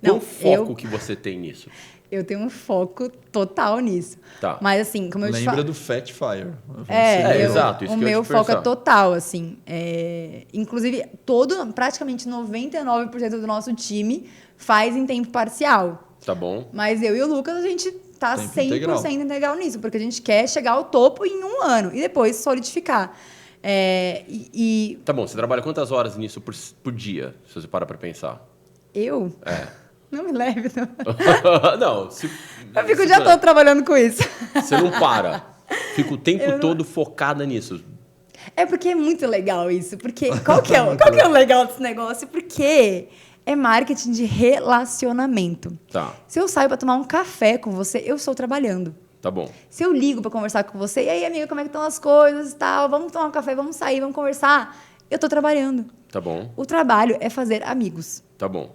Qual o foco que você tem nisso? eu tenho um foco total nisso. Tá. Mas assim, como eu te Lembra do Fat Fire. Exato. Isso o que eu ia meu te foco pensar. é total, assim. Inclusive, praticamente 99% do nosso time faz em tempo parcial. Tá bom. Mas eu e o Lucas, a gente tá Tempo 100% integral. integral nisso, porque a gente quer chegar ao topo em 1 ano e depois solidificar. Tá bom, você trabalha quantas horas nisso por dia, se você parar pra pensar? Eu? Não me leve, não. Não, Eu fico o dia todo trabalhando com isso. Você não para. Fica o tempo todo focada nisso. É porque é muito legal isso. Porque qual que é o legal desse negócio? Porque é marketing de relacionamento. Tá, Se eu saio pra tomar um café com você, eu estou trabalhando. tá bom. Se eu ligo pra conversar com você, e aí, amiga, como é que estão as coisas e tal? Vamos tomar um café, vamos sair, vamos conversar. Eu tô trabalhando. Tá bom, O trabalho é fazer amigos. tá bom.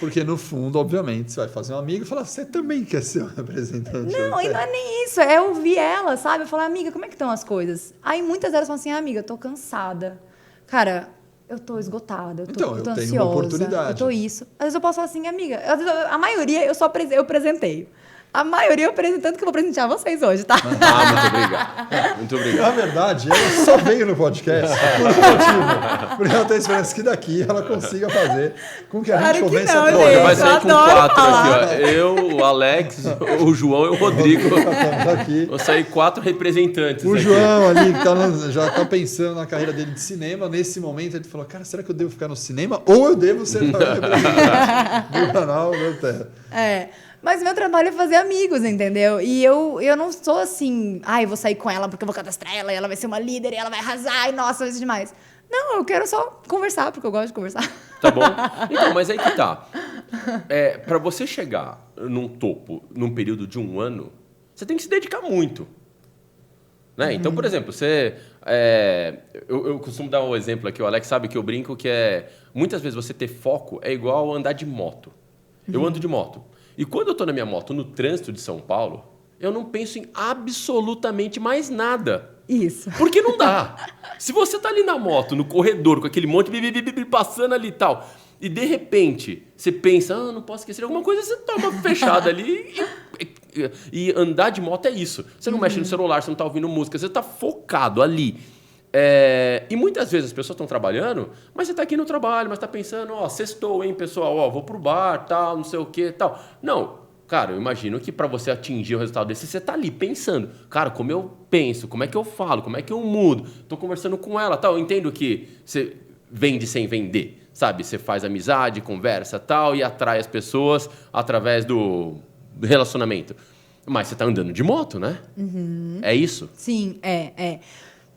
Porque no fundo, obviamente, você vai fazer um amigo e falar, você também quer ser um representante. Não, e não é nem isso, é ouvir ela, sabe? Eu falo, amiga, como é que estão as coisas? Aí muitas delas falam assim, amiga, eu tô cansada. Cara, eu tô esgotada, eu tô Então, eu ansiosa. tenho uma oportunidade. Eu tô isso. Às vezes eu posso falar assim, amiga, às vezes a maioria eu presenteio. A maioria eu apresento, tanto que eu vou presentear vocês hoje, tá? Ah, muito obrigado. Muito Na obrigado. verdade, ela só veio no podcast por um motivo. Porque ela tem esperança que daqui ela consiga fazer com que a Claro gente que comece não, a Bom, gente. já vai Eu sair com adoro 4 falar. aqui, ó. Eu, o Alex, o João e o Rodrigo. Estamos aqui. Vão sair 4 representantes O aqui. João ali, que já está pensando na carreira dele de cinema, nesse momento ele falou, cara, será que eu devo ficar no cinema ou eu devo ser representante do canal da Terra? Mas meu trabalho é fazer amigos, entendeu? E eu não sou assim, eu vou sair com ela porque eu vou cadastrar ela e ela vai ser uma líder e ela vai arrasar e nossa, vai ser demais. Não, eu quero só conversar, porque eu gosto de conversar. Tá bom? Então, mas aí que tá. Para você chegar num topo num período de 1 ano, você tem que se dedicar muito. Né? Então, por exemplo, eu costumo dar um exemplo aqui, o Alex sabe que eu brinco que muitas vezes você ter foco é igual andar de moto. Eu ando de moto. E quando eu estou na minha moto no trânsito de São Paulo, eu não penso em absolutamente mais nada. Isso. Porque não dá. Se você tá ali na moto, no corredor, com aquele monte passando ali e tal, e de repente você pensa, não posso esquecer alguma coisa, você toma fechada ali e andar de moto é isso. Você não mexe no celular, você não tá ouvindo música, você tá focado ali. E muitas vezes as pessoas estão trabalhando, mas você está aqui no trabalho, mas está pensando, sextou, hein, pessoal, vou pro bar, tal, não sei o que, tal. Não, cara, eu imagino que para você atingir o resultado desse, você está ali pensando, cara, como eu penso, como é que eu falo, como é que eu mudo, estou conversando com ela, tal. Eu entendo que você vende sem vender, sabe? Você faz amizade, conversa, tal, e atrai as pessoas através do relacionamento. Mas você está andando de moto, né? Uhum. É isso? Sim,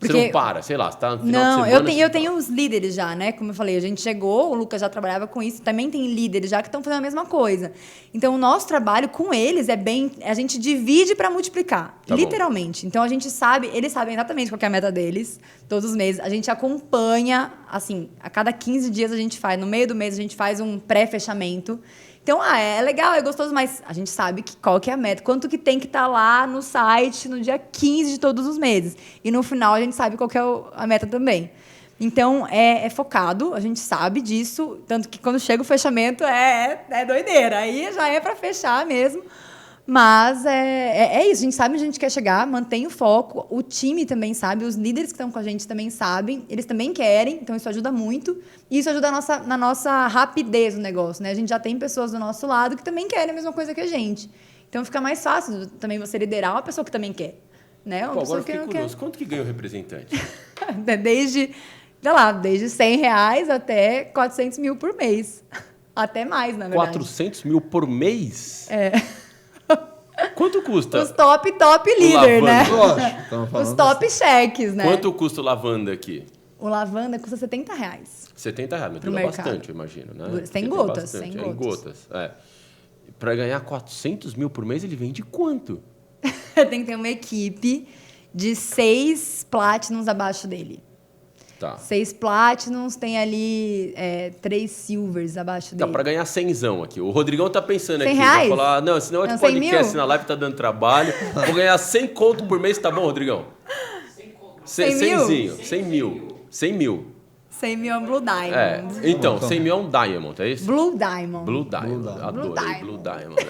Porque... Você não para, sei lá, você tá no final Não, de semana... eu tenho os líderes já, né? Como eu falei, a gente chegou, o Lucas já trabalhava com isso, também tem líderes já que estão fazendo a mesma coisa. Então, o nosso trabalho com eles a gente divide para multiplicar, Tá literalmente. Então, a gente sabe, eles sabem exatamente qual que é a meta deles, todos os meses. A gente acompanha, assim, a cada 15 dias a gente faz, no meio do mês a gente faz um pré-fechamento. Então, é legal, é gostoso, mas a gente sabe qual que é a meta. Quanto que tem que estar lá no site no dia 15 de todos os meses. E no final a gente sabe qual que é a meta também. Então, é focado, a gente sabe disso. Tanto que quando chega o fechamento é doideira. Aí já é para fechar mesmo. Mas é isso, a gente sabe onde a gente quer chegar, mantém o foco, o time também sabe, os líderes que estão com a gente também sabem, eles também querem, então isso ajuda muito. E isso ajuda na nossa rapidez no negócio, né? A gente já tem pessoas do nosso lado que também querem a mesma coisa que a gente. Então fica mais fácil também você liderar uma pessoa que também quer. Né? Uma pessoa agora que eu não fiquei curioso, quanto que ganha o representante? desde R$100 até 400 mil por mês. Até mais, na verdade. 400 mil por mês? Quanto custa? Os top líder, né? Lógico, Os top cheques, né? Quanto custa o lavanda aqui? O lavanda custa R$70. R$70, mas dura bastante, eu imagino, né? Sem gotas, sem gotas. Em gotas, Para ganhar 400 mil por mês, ele vende quanto? Tem que ter uma equipe de 6 Platinums abaixo dele. Tá. 6 Platinums, tem ali 3 Silvers abaixo dele. Dá pra ganhar 100zão aqui. O Rodrigão tá pensando aqui. R$100? Vai falar, não, esse negócio de 100 podcast mil? na live tá dando trabalho. Vou ganhar 100 conto por mês, tá bom, Rodrigão? 100 mil? 100 mil. 100 mil. 100 mil é um Blue Diamond. Então, 100 mil é um Diamond, é isso? Blue Diamond. Blue Diamond. Adorei Blue Diamond.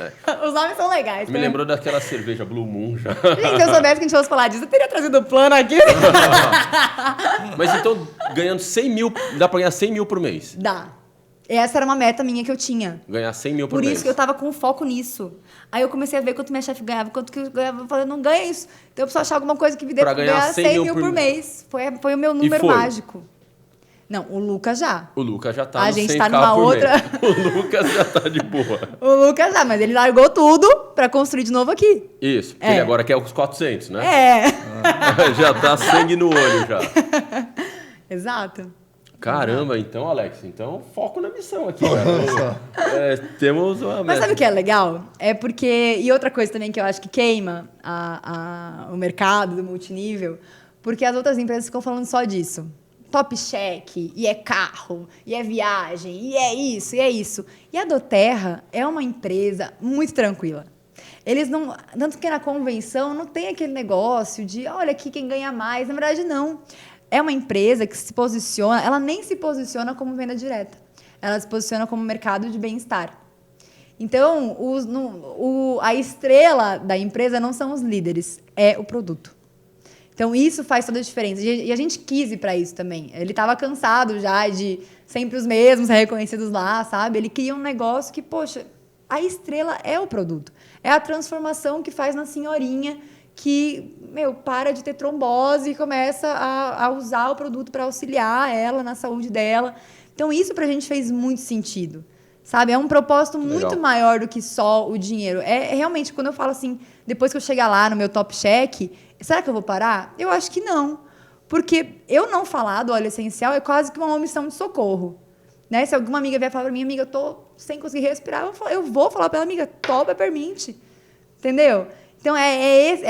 Os nomes são legais. Me lembrou daquela cerveja Blue Moon já. Gente, se eu soubesse que a gente fosse falar disso, eu teria trazido o plano aqui. Mas então, ganhando 100 mil, dá pra ganhar 100 mil por mês? Dá. Essa era uma meta minha que eu tinha. Ganhar 100 mil por mês. Por isso que eu tava com foco nisso. Aí eu comecei a ver quanto minha chefe ganhava, quanto que eu ganhava. Eu falei, não ganha isso. Então eu preciso achar alguma coisa que me dê pra ganhar 100 mil por mês. Foi o meu número mágico. Não, o Lucas já. O Lucas já tá a no gente 100K tá numa por outra. mês. O Lucas já tá de boa. O Lucas já, mas ele largou tudo pra construir de novo aqui. Isso, porque ele agora quer os 400, né? Já tá sangue no olho já. Exato. Caramba, então, Alex, então foco na missão aqui. Temos uma meta. Mas sabe o que é legal? É porque... E outra coisa também que eu acho que queima o mercado do multinível, porque as outras empresas ficam falando só disso. Top check, e é carro, e é viagem, e é isso, e é isso. E a Doterra é uma empresa muito tranquila. Eles não... Tanto que na convenção não tem aquele negócio de, olha aqui quem ganha mais. Na verdade, não. É uma empresa que se posiciona... Ela nem se posiciona como venda direta. Ela se posiciona como mercado de bem-estar. Então, a estrela da empresa não são os líderes, é o produto. Então, isso faz toda a diferença. E a gente quis ir para isso também. Ele estava cansado já de sempre os mesmos reconhecidos lá, sabe? Ele queria um negócio que, poxa, a estrela é o produto. É a transformação que faz na senhorinha que, para de ter trombose e começa a usar o produto para auxiliar ela na saúde dela. Então, isso para a gente fez muito sentido, sabe? É um propósito muito maior do que só o dinheiro. É realmente, quando eu falo assim, depois que eu chegar lá no meu top check, será que eu vou parar? Eu acho que não. Porque eu não falar do óleo essencial é quase que uma omissão de socorro. Né? Se alguma amiga vier falar para mim, amiga, eu tô sem conseguir respirar, eu vou falar para ela, amiga, topa permite. Entendeu? Então,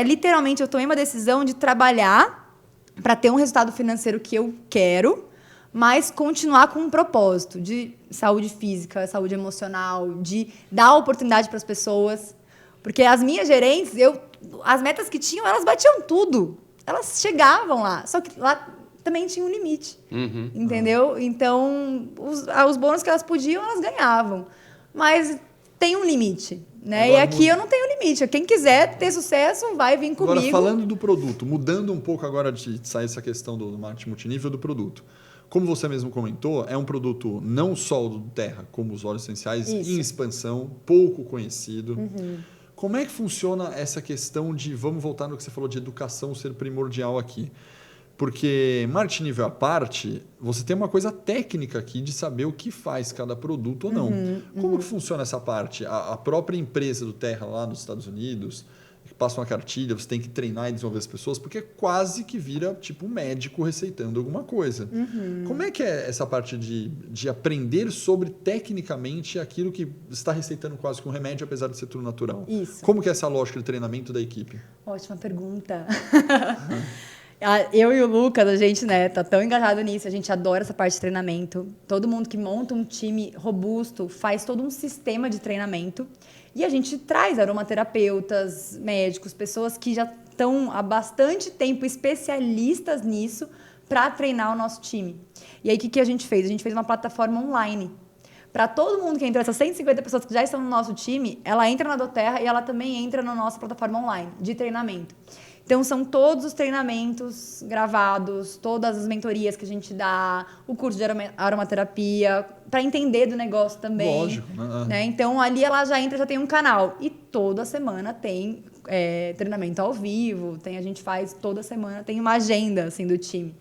literalmente, eu tomei uma decisão de trabalhar para ter um resultado financeiro que eu quero, mas continuar com um propósito de saúde física, saúde emocional, de dar oportunidade para as pessoas. Porque as minhas gerentes, as metas que tinham, elas batiam tudo. Elas chegavam lá. Só que lá também tinha um limite. Entendeu? Então, os bônus que elas podiam, elas ganhavam. Mas tem um limite. Né? Agora, e aqui eu não tenho limite. Quem quiser ter sucesso, vai vir comigo. Agora, falando do produto, mudando um pouco agora de sair essa questão do marketing multinível do produto. Como você mesmo comentou, é um produto não só do Terra, como os óleos essenciais, em expansão, pouco conhecido. Como é que funciona essa questão de, vamos voltar no que você falou de educação ser primordial aqui? Porque, marketing nível à parte, você tem uma coisa técnica aqui de saber o que faz cada produto ou não. Como que funciona essa parte? A própria empresa do Terra lá nos Estados Unidos, que passa uma cartilha, você tem que treinar e desenvolver as pessoas, porque quase que vira tipo um médico receitando alguma coisa. Como é que é essa parte de aprender sobre tecnicamente aquilo que está receitando quase que um remédio, apesar de ser tudo natural? Isso. Como que é essa lógica de treinamento da equipe? Ótima pergunta. Eu e o Lucas, a gente, tá tão engajado nisso, a gente adora essa parte de treinamento. Todo mundo que monta um time robusto faz todo um sistema de treinamento. E a gente traz aromaterapeutas, médicos, pessoas que já estão há bastante tempo especialistas nisso para treinar o nosso time. E aí, o que a gente fez? A gente fez uma plataforma online. Para todo mundo que entrou, essas 150 pessoas que já estão no nosso time, ela entra na Doterra e ela também entra na nossa plataforma online de treinamento. Então, são todos os treinamentos gravados, todas as mentorias que a gente dá, o curso de aromaterapia, para entender do negócio também. Lógico. Né? Então, ali ela já entra, já tem um canal. E toda semana tem treinamento ao vivo, a gente faz toda semana, tem uma agenda assim, do time.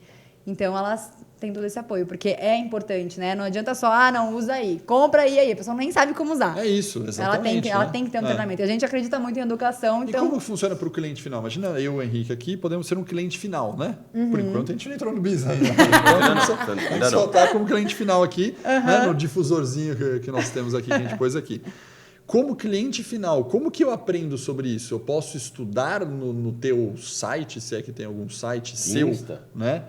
Então, elas têm todo esse apoio, porque é importante, né? Não adianta só, não, usa aí, compra aí, a pessoa nem sabe como usar. É isso, exatamente. Ela tem que ter um treinamento. E a gente acredita muito em educação. Então... E como funciona para o cliente final? Imagina eu e o Henrique aqui, podemos ser um cliente final, né? Por enquanto, a gente não entrou no business ainda. A gente só está como cliente final aqui, né? No difusorzinho que nós temos aqui, que a gente pôs aqui. Como cliente final, como que eu aprendo sobre isso? Eu posso estudar no teu site, se é que tem algum site seu, né?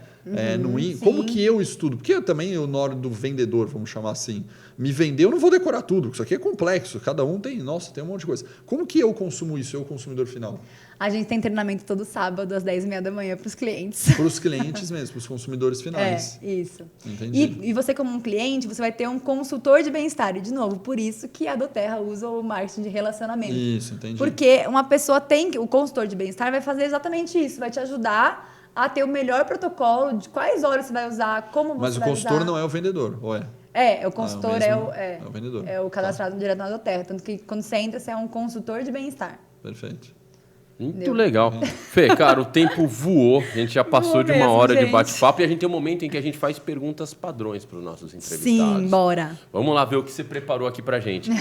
Como que eu estudo? Porque eu também, na hora do vendedor, vamos chamar assim, me vender, eu não vou decorar tudo, isso aqui é complexo, cada um tem um monte de coisa. Como que eu consumo isso, eu consumidor final? A gente tem treinamento todo sábado, às 10h30 da manhã, para os clientes. Para os clientes mesmo, para os consumidores finais. Isso. Entendi. E você, como um cliente, você vai ter um consultor de bem-estar. E, de novo, por isso que a doTERRA usa o marketing de relacionamento. Isso, entendi. Porque uma pessoa o consultor de bem-estar vai fazer exatamente isso, vai te ajudar a ter o melhor protocolo de quais horas você vai usar, como você vai usar. Mas o consultor não é o vendedor, ou é? O consultor é o vendedor. É o cadastrado direto na doTERRA. Tanto que quando você entra, você é um consultor de bem-estar. Perfeito. Muito legal. Fê, cara, o tempo voou. A gente já passou de uma hora de bate-papo e a gente tem um momento em que a gente faz perguntas padrões para os nossos entrevistados. Sim, bora. Vamos lá ver o que você preparou aqui pra gente.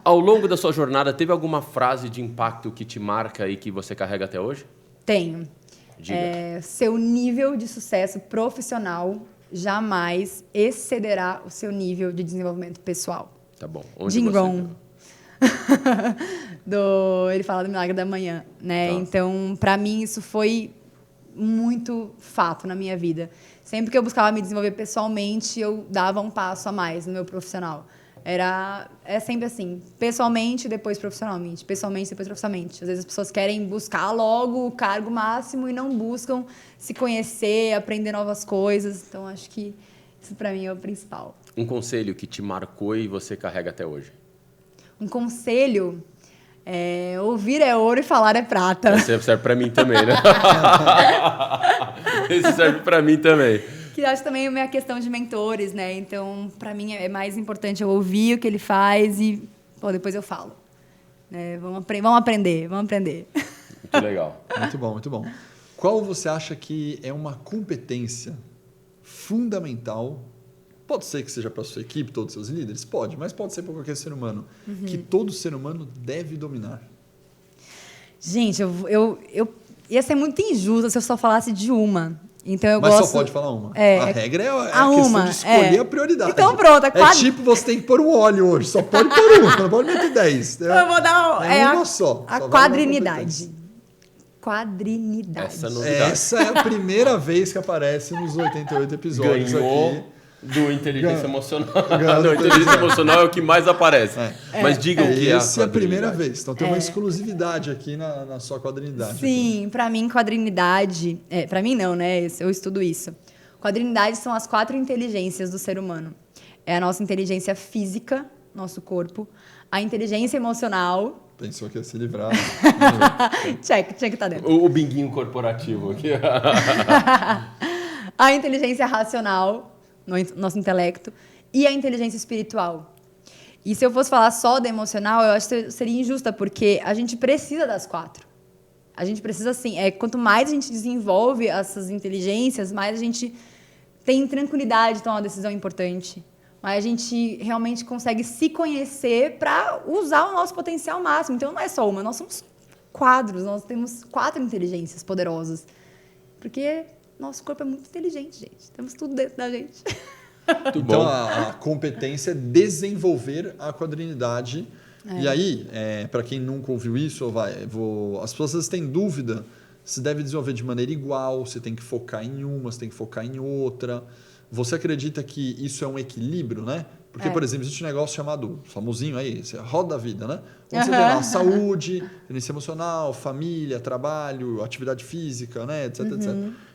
Ao longo da sua jornada, teve alguma frase de impacto que te marca e que você carrega até hoje? Tenho. Diga. Seu nível de sucesso profissional jamais excederá o seu nível de desenvolvimento pessoal. Tá bom. Onde Jim você... Rohn. Ele fala do Milagre da Manhã, né? Tá. Então, para mim, isso foi muito fato na minha vida. Sempre que eu buscava me desenvolver pessoalmente, eu dava um passo a mais no meu profissional. É sempre assim, pessoalmente, depois profissionalmente. Pessoalmente, depois profissionalmente. Às vezes as pessoas querem buscar logo o cargo máximo e não buscam se conhecer, aprender novas coisas. Então, acho que isso para mim é o principal. Um conselho que te marcou e você carrega até hoje? Um conselho... ouvir é ouro e falar é prata. Esse serve para mim também, né? Esse serve para mim também. Que eu acho também uma questão de mentores, né? Então, para mim, é mais importante eu ouvir o que ele faz e depois eu falo. Vamos aprender. Muito legal. Muito bom, muito bom. Qual você acha que é uma competência fundamental? Pode ser que seja para a sua equipe, todos os seus líderes? Pode, mas pode ser para qualquer ser humano. Que todo ser humano deve dominar. Gente, eu ia ser muito injusta se eu só falasse de uma. Então eu mas gosto... só pode falar uma. A regra é a questão de escolher a prioridade. Então pronto. Tipo, você tem que pôr um óleo hoje. Só pode pôr uma, não pode meter 10. Eu vou dar uma só. A quadrinidade. Essa é a primeira vez que aparece nos 88 episódios. Ganhou aqui. Do inteligência emocional. Não, inteligência emocional é o que mais aparece. Mas digam que essa é a primeira vez. Então tem uma exclusividade aqui na sua quadrinidade. Sim, para mim, quadrinidade... para mim não, né? Eu estudo isso. Quadrinidade são as 4 inteligências do ser humano. É a nossa inteligência física, nosso corpo. A inteligência emocional... Pensou que ia se livrar. Tinha que estar dentro. O binguinho corporativo aqui. A inteligência racional... nosso intelecto, e a inteligência espiritual. E se eu fosse falar só da emocional, eu acho que seria injusta, porque a gente precisa das 4. A gente precisa, assim, quanto mais a gente desenvolve essas inteligências, mais a gente tem tranquilidade de tomar uma decisão importante. Mais a gente realmente consegue se conhecer para usar o nosso potencial máximo. Então, não é só uma, nós somos quadros, nós temos 4 inteligências poderosas. Porque... nosso corpo é muito inteligente, gente. Temos tudo dentro da gente. Então, a competência é desenvolver a quadrinidade. E aí, para quem nunca ouviu isso, as pessoas às vezes têm dúvida se deve desenvolver de maneira igual, se tem que focar em uma, se tem que focar em outra. Você acredita que isso é um equilíbrio, né? Porque, por exemplo, existe um negócio chamado, famosinho aí, roda da vida, né? Onde você tem lá saúde, inteligência emocional, família, trabalho, atividade física, né? Etc, etc.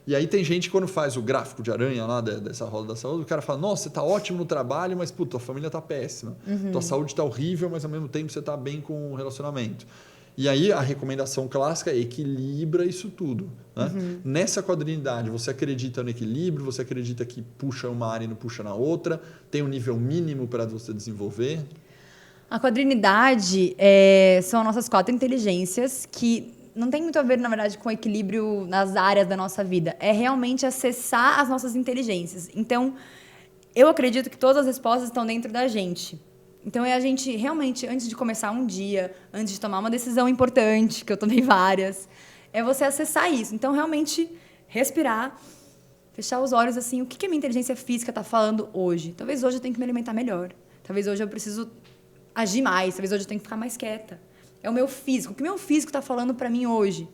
E aí tem gente que quando faz o gráfico de aranha lá dessa roda da saúde, o cara fala, nossa, você tá ótimo no trabalho, mas, puta, tua família tá péssima. Tua saúde tá horrível, mas ao mesmo tempo você tá bem com o relacionamento. E aí a recomendação clássica é equilibra isso tudo. Né? Nessa quadrinidade, você acredita no equilíbrio? Você acredita que puxa uma área e não puxa na outra? Tem um nível mínimo para você desenvolver? A quadrinidade são as nossas 4 inteligências que não tem muito a ver, na verdade, com equilíbrio nas áreas da nossa vida. É realmente acessar as nossas inteligências. Então, eu acredito que todas as respostas estão dentro da gente. Então, é a gente realmente, antes de começar um dia, antes de tomar uma decisão importante, que eu tomei várias, é você acessar isso. Então, realmente, respirar, fechar os olhos, assim, o que a minha inteligência física está falando hoje? Talvez hoje eu tenha que me alimentar melhor. Talvez hoje eu preciso agir mais. Talvez hoje eu tenha que ficar mais quieta. É o meu físico. O que meu físico está falando para mim hoje?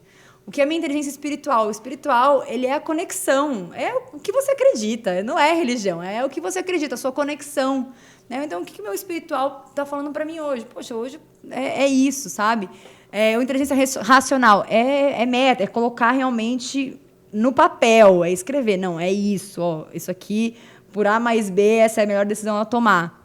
O que é a minha inteligência espiritual? O espiritual, ele é a conexão. É o que você acredita. Não é religião. É o que você acredita, a sua conexão. Né? Então, o que o meu espiritual está falando para mim hoje? Poxa, hoje é isso, sabe? O inteligência racional é meta, é colocar realmente no papel, é escrever. Não, é isso, ó, isso aqui, por A mais B, essa é a melhor decisão a tomar.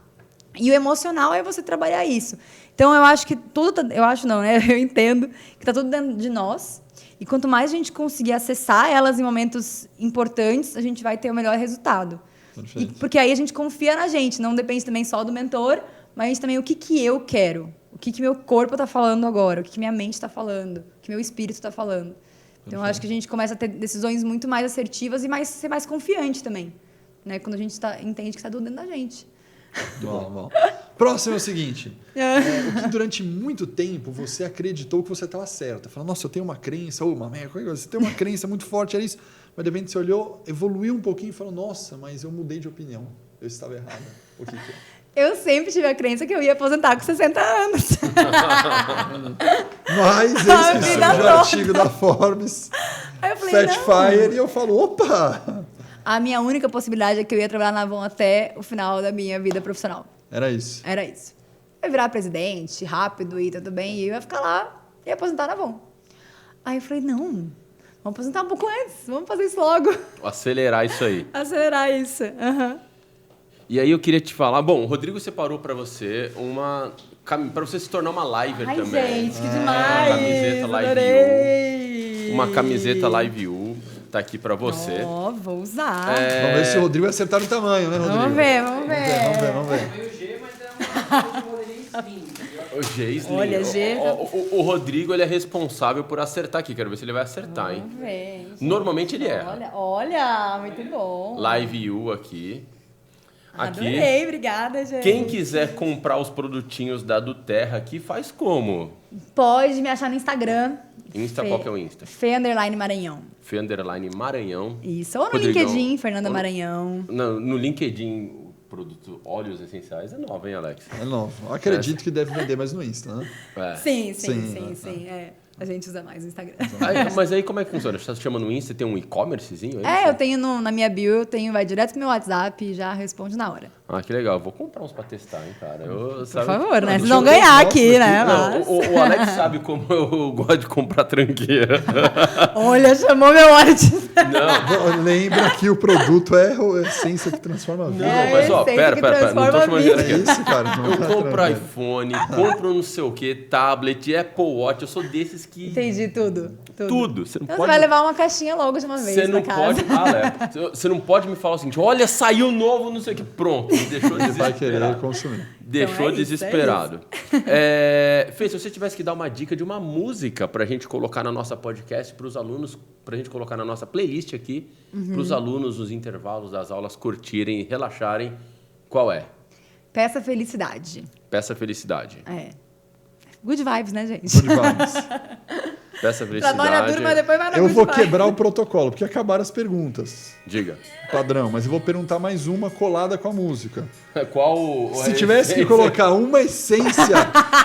E o emocional é você trabalhar isso. Então, eu acho que tudo... Eu acho não, né? Eu entendo que está tudo dentro de nós. E quanto mais a gente conseguir acessar elas em momentos importantes, a gente vai ter o melhor resultado. Porque aí a gente confia na gente. Não depende também só do mentor, mas também o que eu quero. O que meu corpo está falando agora. O que minha mente está falando. O que meu espírito está falando. Então, eu acho que a gente começa a ter decisões muito mais assertivas e ser mais confiante também. Né? Quando a gente entende que está tudo dentro da gente. Bom. Próximo é o seguinte. O que durante muito tempo você acreditou que você estava certa. Falou, nossa, eu tenho uma crença, você tem uma crença muito forte, era isso. Mas de repente você olhou, evoluiu um pouquinho e falou, nossa, mas eu mudei de opinião. Eu estava errada. O que é? Eu sempre tive a crença que eu ia aposentar com 60 anos. Mas esse surge o artigo da Forbes, Fat Fire, e eu falo, opa! A minha única possibilidade é que eu ia trabalhar na Avon até o final da minha vida profissional. Era isso. Eu ia virar presidente, rápido e tudo bem, e eu ia ficar lá e aposentar na Avon. Aí eu falei, não, vamos aposentar um pouco antes, vamos fazer isso logo. Acelerar isso aí. Acelerar isso, E aí eu queria te falar, bom, o Rodrigo separou para você para você se tornar uma liver também. Ai, gente, que demais! Uma camiseta Live U. Uma camiseta Live U. Tá aqui pra você. Vou usar. Vamos ver se o Rodrigo acertar no tamanho, né, Rodrigo? Vamos ver. Vamos ver. Foi o G, mas é um modelinho slim. O G Slim. Olha, G. O Rodrigo, ele é responsável por acertar aqui. Quero ver se ele vai acertar, hein? Vamos ver. Normalmente ele erra. Olha, muito bom. Live U aqui. Adorei, obrigada, gente. Quem quiser comprar os produtinhos da do Terra aqui, faz como? Pode me achar no Instagram. Qual que é o Insta? Fê_Maranhão. Fê_Maranhão. Isso, ou no Rodrigão. LinkedIn, Fernanda Maranhão. No LinkedIn, o produto óleos essenciais é novo, hein, Alex? É novo. Acredito que deve vender mais no Insta, né? Sim. A gente usa mais no Instagram. Mas aí como é que funciona? Você chama no Insta, tem um e-commercezinho? Eu tenho na minha bio, vai direto pro meu WhatsApp e já responde na hora. Ah, que legal. Vou comprar uns pra testar, hein, cara. Por favor, né? Vocês vão ganhar aqui, né? Não, o Alex sabe como eu gosto de comprar tranqueira. Olha, chamou meu WhatsApp. Não. Lembra que o produto é a essência que transforma a vida. Não, mas ó, pera. Não tô chamando de É isso, cara. Eu compro iPhone, compro não sei o que, tablet, Apple Watch. Eu sou desses que... Entendi tudo. Tudo. Você não então pode... você vai levar uma caixinha logo de uma vez Você pra casa. Você não pode me falar o seguinte, olha, saiu novo, não sei o que. Pronto, me deixou desesperado. Vai querer consumir. Deixou então desesperado. Fê, se você tivesse que dar uma dica de uma música pra gente colocar na nossa podcast, pros alunos, pra gente colocar na nossa playlist aqui, pros alunos nos intervalos das aulas curtirem e relaxarem, qual é? Peça felicidade. Peça felicidade. Good vibes, né, gente? Good vibes. Peça felicidade. Trabalha duro, mas depois vai na Eu good vou vibes. quebrar o protocolo, porque acabaram as perguntas. Diga. Padrão, mas eu vou perguntar mais uma colada com a música. Qual... Se tivesse que colocar uma essência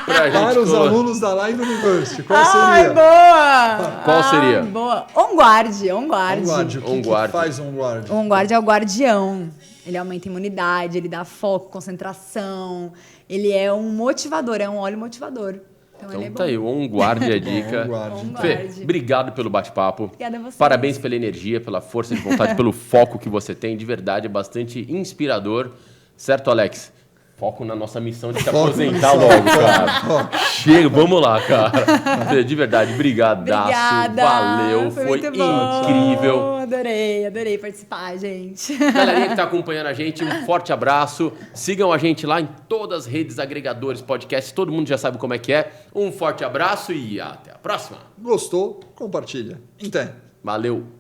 para os alunos da Live University, qual seria? Boa! Qual seria? Boa. On-guard. On-guard. O que faz on-guard? On-guard é o guardião. Ele aumenta a imunidade, ele dá foco, concentração. Ele é um motivador, é um óleo motivador. Então ele é bom. Tá aí, o On-Guard é a dica. On-guard. Fê, obrigado pelo bate-papo. Obrigada a você. Parabéns pela energia, pela força de vontade, pelo foco que você tem. De verdade, é bastante inspirador. Certo, Alex? Foco na nossa missão de se aposentar logo, cara. Chega, vamos lá, cara. Fê, de verdade, brigadaço. Obrigada. Valeu, foi muito bom. incrível. Adorei participar, gente. Galerinha que tá acompanhando a gente, um forte abraço. Sigam a gente lá em todas as redes agregadores, podcasts, todo mundo já sabe como é que é. Um forte abraço e até a próxima. Gostou? Compartilha. Até. Valeu.